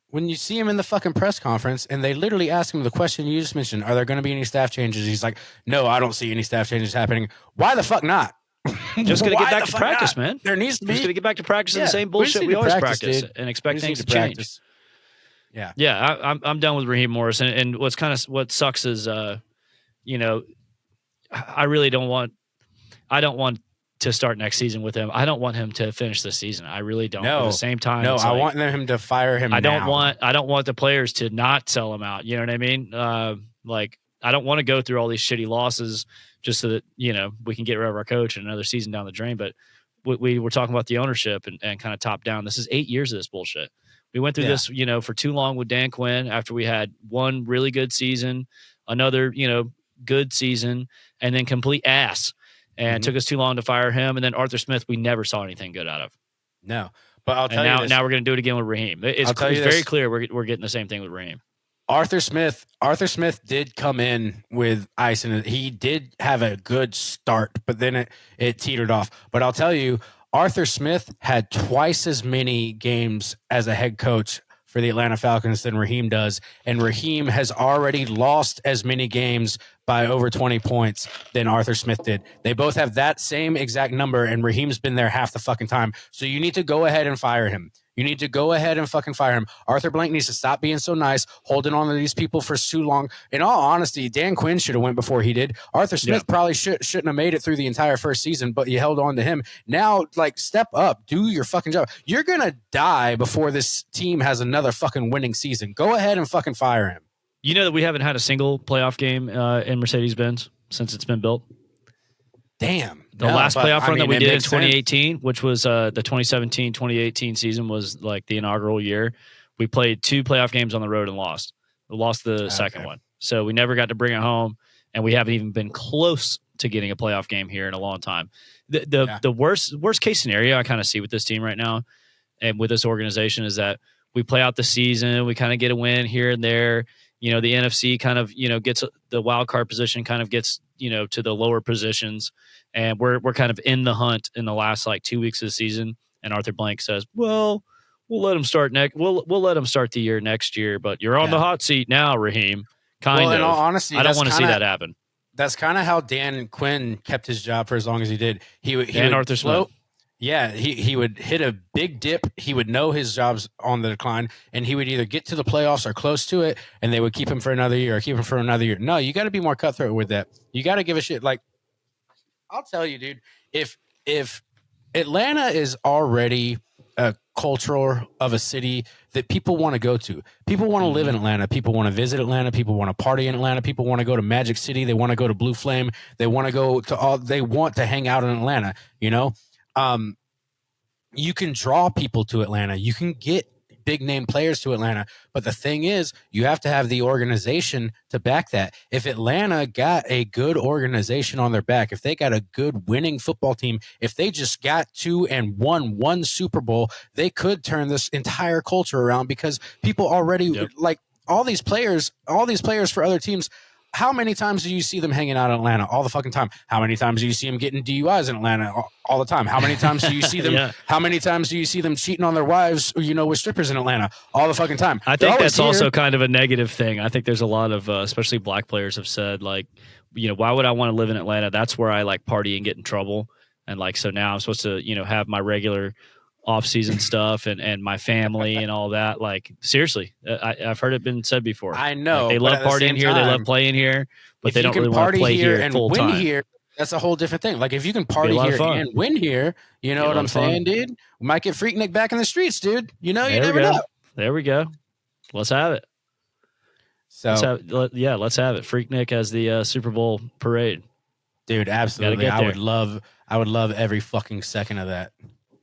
When you see him in the fucking press conference and they literally ask him the question you just mentioned, are there going to be any staff changes? He's like, no, I don't see any staff changes happening. Why the fuck not? Just going to get back to practice, man. There needs to be. Just going to get back to practice the same bullshit we always practice and expect things to change. Yeah. I'm done with Raheem Morris. And what sucks is, I don't want to start next season with him. I don't want him to finish the season. I really don't. No, at the same time, I want him to fire him. I don't want the players to not sell him out. You know what I mean? I don't want to go through all these shitty losses just so that, we can get rid of our coach and another season down the drain. But we were talking about the ownership and kind of top down. This is 8 years of this bullshit. We went through this, for too long with Dan Quinn after we had one really good season, another, good season, and then complete ass. And it took us too long to fire him. And then Arthur Smith, we never saw anything good out of. No. But I'll tell you this. Now we're going to do it again with Raheem. It's very clear we're getting the same thing with Raheem. Arthur Smith did come in with ice, and he did have a good start, but then it teetered off. But I'll tell you, Arthur Smith had twice as many games as a head coach for the Atlanta Falcons than Raheem does. And Raheem has already lost as many games by over 20 points than Arthur Smith did. They both have that same exact number, and Raheem's been there half the fucking time. So you need to go ahead and fire him. You need to go ahead and fucking fire him. Arthur Blank needs to stop being so nice, holding on to these people for too long. In all honesty, Dan Quinn should have went before he did. Arthur Smith probably shouldn't have made it through the entire first season, but you held on to him. Now, step up. Do your fucking job. You're going to die before this team has another fucking winning season. Go ahead and fucking fire him. You know that we haven't had a single playoff game in Mercedes-Benz since it's been built? Damn. The last playoff run that we did in 2018, which was the 2017-2018 season, was like the inaugural year. We played 2 playoff games on the road and lost. We lost the second one. So we never got to bring it home, and we haven't even been close to getting a playoff game here in a long time. The worst case scenario I kind of see with this team right now and with this organization is that we play out the season, we kind of get a win here and there. The NFC kind of, gets the wild card position, kind of gets, to the lower positions. And we're kind of in the hunt in the last 2 weeks of the season. And Arthur Blank says, well, we'll let him start we'll let him start the year next year, but you're on the hot seat now, Raheem. Kind of. In all honesty, I don't want to see that happen. That's kind of how Dan Quinn kept his job for as long as he did. He would Arthur Smith. Yeah, he would hit a big dip. He would know his job's on the decline, and he would either get to the playoffs or close to it, and they would keep him for another year or keep him for another year. No, you got to be more cutthroat with that. You got to give a shit. I'll tell you, dude, if Atlanta is already a culture of a city that people want to go to, people want to live in Atlanta, people want to visit Atlanta, people want to party in Atlanta, people want to go to Magic City, they want to go to Blue Flame, they want to go to they want to hang out in Atlanta, you can draw people to Atlanta. You can get big name players to Atlanta. But the thing is, you have to have the organization to back that. If Atlanta got a good organization on their back, if they got a good winning football team, if they just got to and won one Super Bowl, they could turn this entire culture around, because people already all these players for other teams. how many times do you see them hanging out in Atlanta? All the fucking time. How many times do you see them getting DUIs in Atlanta? All the time. How many times do you see them? Yeah. How many times do you see them cheating on their wives? With strippers in Atlanta? All the fucking time. I think that's also kind of a negative thing. I think there's a lot of, especially black players, have said like, why would I want to live in Atlanta? That's where I like party and get in trouble. And like, so now I'm supposed to, have my regular off-season stuff and my family and all that. Like, seriously, I've heard it been said before. I know. Like, they love partying here, they love playing here, but they don't really want to play here and full win time. Here, that's a whole different thing. Like, if you can party here and win here, you know what I'm saying, dude? We might get Freaknik back in the streets, dude. You never know. There we go. Let's have it. So let's have it. Freaknik as the Super Bowl parade. Dude, absolutely. I would love every fucking second of that.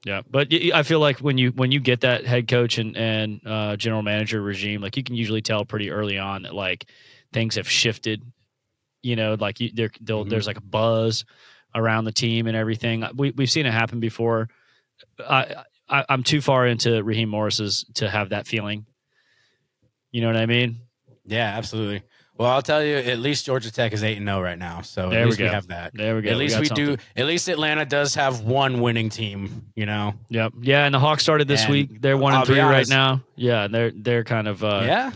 Yeah, but I feel like when you get that head coach and general manager regime, like you can usually tell pretty early on that like things have shifted. Like there's like a buzz around the team and everything. We've seen it happen before. I'm too far into Raheem Morris's to have that feeling. You know what I mean? Yeah, absolutely. Well, I'll tell you, at least Georgia Tech is 8-0 right now. So at least we have that. There we go. At least we do. At least Atlanta does have one winning team, Yep. Yeah, and the Hawks started this week. They're 1-3 right now. Yeah, they're kind of yeah.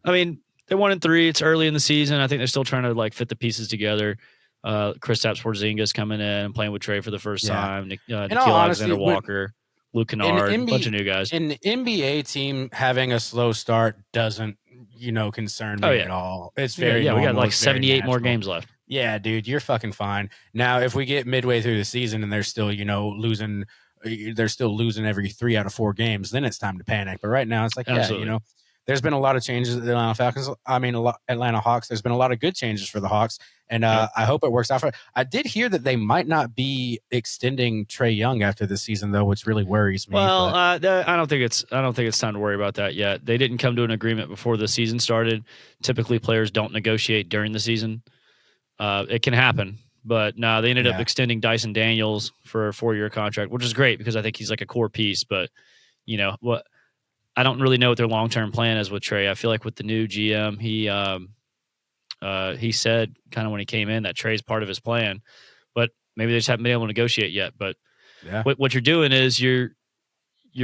I mean, they're 1-3. It's early in the season. I think they're still trying to like fit the pieces together. Kristaps Porzingis coming in and playing with Trey for the first time. Nikhil Alexander-Walker, Luke Kennard, a bunch of new guys. An NBA team having a slow start doesn't concern me at all. It's very we got like 78 more games left. Yeah, dude, you're fucking fine. Now, if we get midway through the season and they're still, losing every 3 out of 4 games, then it's time to panic. But right now, it's like, absolutely. There's been a lot of changes at the Atlanta Falcons. Atlanta Hawks. There's been a lot of good changes for the Hawks, and I hope it works out for. I did hear that they might not be extending Trae Young after this season, though, which really worries me. Well, I don't think it's time to worry about that yet. They didn't come to an agreement before the season started. Typically, players don't negotiate during the season. It can happen, but no, they ended up extending Dyson Daniels for a 4-year contract, which is great because I think he's like a core piece. But what? I don't really know what their long-term plan is with Trey. I feel like with the new GM, he said kind of when he came in that Trey's part of his plan, but maybe they just haven't been able to negotiate yet. But what you're doing is you're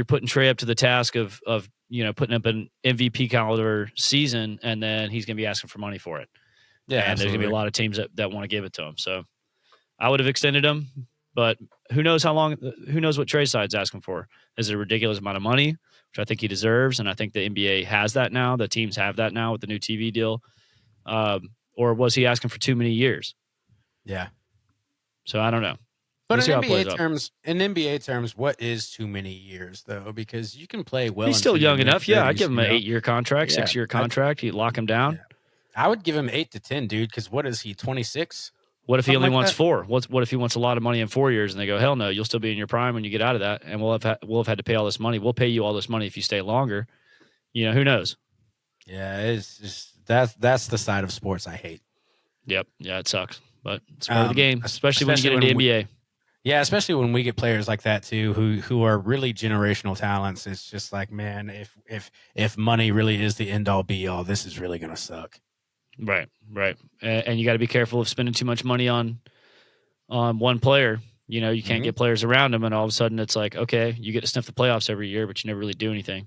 putting Trey up to the task of putting up an MVP caliber season, and then he's going to be asking for money for it. Yeah, and there's going to be a lot of teams that want to give it to him. So I would have extended him, but who knows how long? Who knows what Trey's side's asking for? Is it a ridiculous amount of money? Which I think he deserves, and I think the NBA has that now. The teams have that now with the new TV deal. Or was he asking for too many years? Yeah. So I don't know. But in NBA terms, what is too many years though? Because you can play well. He's still young enough. Yeah, I'd give him an 8-year contract, 6-year contract. You'd lock him down. Yeah. I would give him 8 to 10, dude. Because what is he? 26. What if he only wants 4? What if he wants a lot of money in 4 years and they go, hell no, you'll still be in your prime when you get out of that, and we'll have had to pay all this money. We'll pay you all this money if you stay longer. Who knows? Yeah, it's just that's the side of sports I hate. Yep. Yeah, it sucks, but it's part of the game, especially when you get into NBA. Yeah, especially when we get players like that too, who are really generational talents. It's just like, man, if money really is the end all be all, this is really gonna suck. Right. And you got to be careful of spending too much money on one player. You can't get players around him, and all of a sudden it's like, okay, you get to sniff the playoffs every year, but you never really do anything.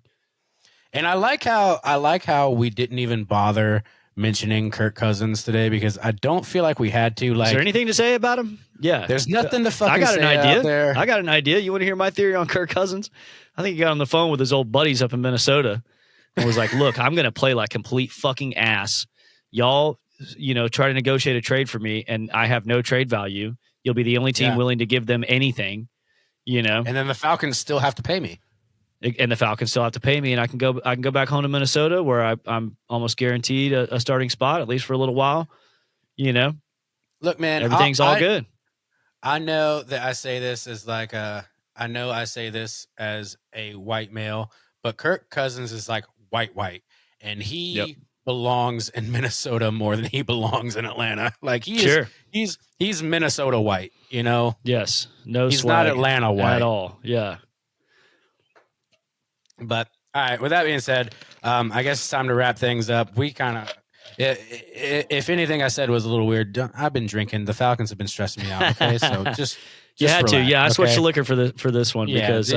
And I like how we didn't even bother mentioning Kirk Cousins today because I don't feel like we had to. Like, is there anything to say about him? Yeah, there's nothing to fucking. I got say an idea. Out there. I got an idea. You want to hear my theory on Kirk Cousins? I think he got on the phone with his old buddies up in Minnesota and was like, "Look, I'm going to play like complete fucking ass. Y'all, try to negotiate a trade for me, and I have no trade value. You'll be the only team willing to give them anything, And then the Falcons still have to pay me. And the Falcons still have to pay me, and I can go back home to Minnesota where I'm almost guaranteed a starting spot, at least for a little while. Look, man, everything's all good. I know that I say this as I say this as a white male, but Kirk Cousins is like white, and he belongs in Minnesota more than he belongs in Atlanta. Like he's Minnesota white, Yes, no, he's not Atlanta white at all. Yeah. But all right, with that being said, I guess it's time to wrap things up. We kind of If anything I said was a little weird, I've been drinking. The Falcons have been stressing me out. Okay, so just You had relax, to. Yeah, I switched to okay? liquor for this one Yeah, because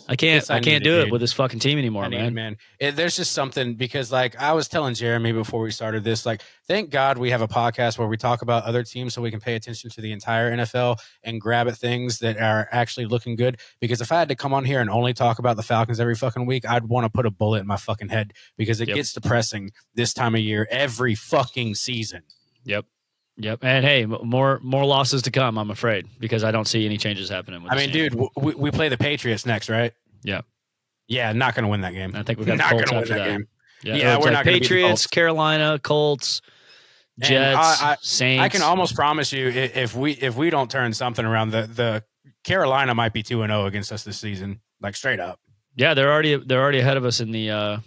I can't needed, do it dude. with this fucking team anymore, I need it, man. man. There's just something because, like, I was telling Jeremy before we started this, like, thank God we have a podcast where we talk about other teams so we can pay attention to the entire NFL and grab at things that are actually looking good. Because if I had to come on here and only talk about the Falcons every fucking week, I'd want to put a bullet in my fucking head because it gets depressing this time of year every fucking season. Yep. And hey, more losses to come, I'm afraid, because I don't see any changes happening with dude, we play the Patriots next, right? Yeah. Yeah, not going to win that game. I think we got not the Colts gonna after win that that. game. Yeah, we're like not going to beat the Patriots, Colts. Carolina, Colts, Jets, Saints. I can almost promise you if we don't turn something around, the Carolina might be 2-0 against us this season, like straight up. Yeah, they're already ahead of us in the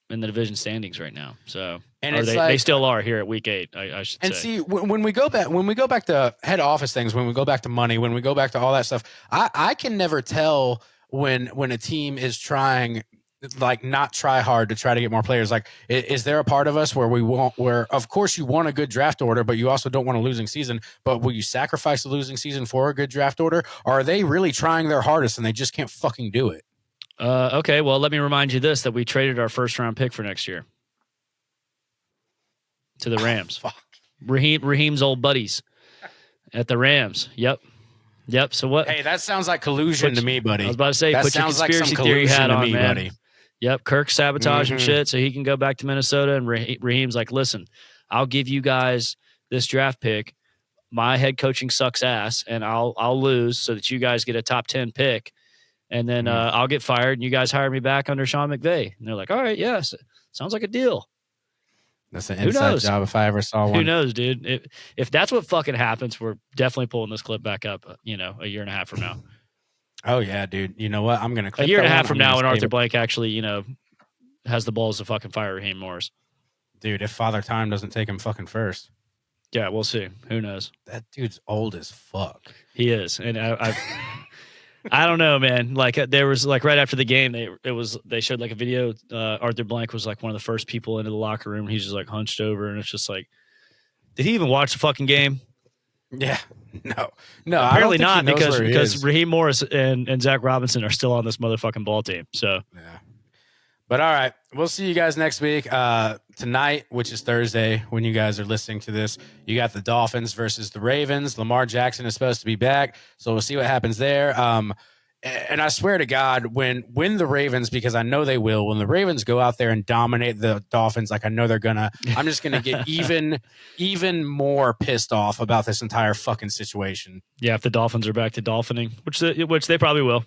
division standings right now. So, and they still are here at week 8. I should say. And see, when we go back to head office things, when we go back to money, when we go back to all that stuff, I can never tell when a team is trying, like, not try hard to try to get more players. Like, is there a part of us where of course you want a good draft order, but you also don't want a losing season, but will you sacrifice the losing season for a good draft order? Or are they really trying their hardest and they just can't fucking do it? Okay, well, let me remind you that we traded our first round pick for next year to the Rams. Fuck. Raheem's old buddies at the Rams. Yep. So what? Hey, that sounds like collusion to me, buddy. I was about to say, that put your conspiracy theory hat on, man. Buddy. Yep, Kirk sabotaging shit so he can go back to Minnesota, and Raheem's like, listen, I'll give you guys this draft pick. My head coaching sucks ass, and I'll lose so that you guys get a top 10 pick. And then I'll get fired, and you guys hire me back under Sean McVay. And they're like, all right, yes, sounds like a deal. That's an inside job if I ever saw one. Who knows, dude? If that's what fucking happens, we're definitely pulling this clip back up, a year and a half from now. Oh, yeah, dude. You know what? I'm going to clip a year and a half from now when Arthur Blank actually, has the balls to fucking fire Raheem Morris. Dude, if Father Time doesn't take him fucking first. Yeah, we'll see. Who knows? That dude's old as fuck. He is. And I don't know, man. Like, there was, like, right after the game, they showed like a video. Arthur Blank was like one of the first people into the locker room. He's just like hunched over, and it's just like, did he even watch the fucking game? Yeah, no. Apparently not, because Raheem Morris and Zach Robinson are still on this motherfucking ball team. So yeah. But all right, we'll see you guys next week. Tonight, which is Thursday, when you guys are listening to this, you got the Dolphins versus the Ravens. Lamar Jackson is supposed to be back, so we'll see what happens there. And I swear to God, when the Ravens, because I know they will, when the Ravens go out there and dominate the Dolphins, like I know they're gonna, I'm just gonna get even more pissed off about this entire fucking situation. Yeah, if the Dolphins are back to dolphining, which they probably will.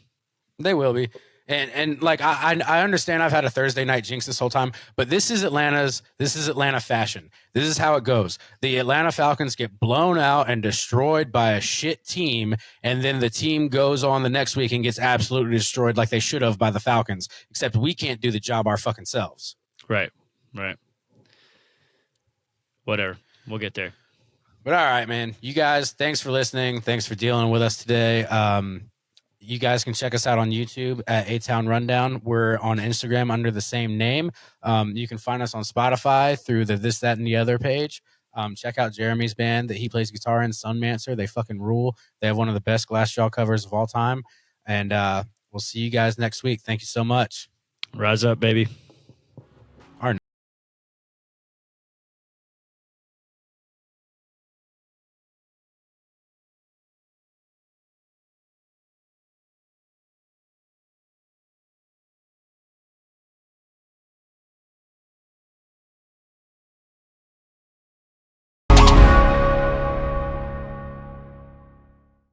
They will be. And like I understand I've had a Thursday night jinx this whole time, but this is Atlanta fashion. This is how it goes. The Atlanta Falcons get blown out and destroyed by a shit team, and then the team goes on the next week and gets absolutely destroyed like they should have by the Falcons, except we can't do the job our fucking selves. Right. Whatever. We'll get there. But all right, man. You guys, thanks for listening. Thanks for dealing with us today. You guys can check us out on YouTube at A-Town Rundown. We're on Instagram under the same name. You can find us on Spotify through the This, That, and the Other page. Check out Jeremy's band that he plays guitar in, Sunmancer. They fucking rule. They have one of the best Glassjaw covers of all time. And we'll see you guys next week. Thank you so much. Rise up, baby.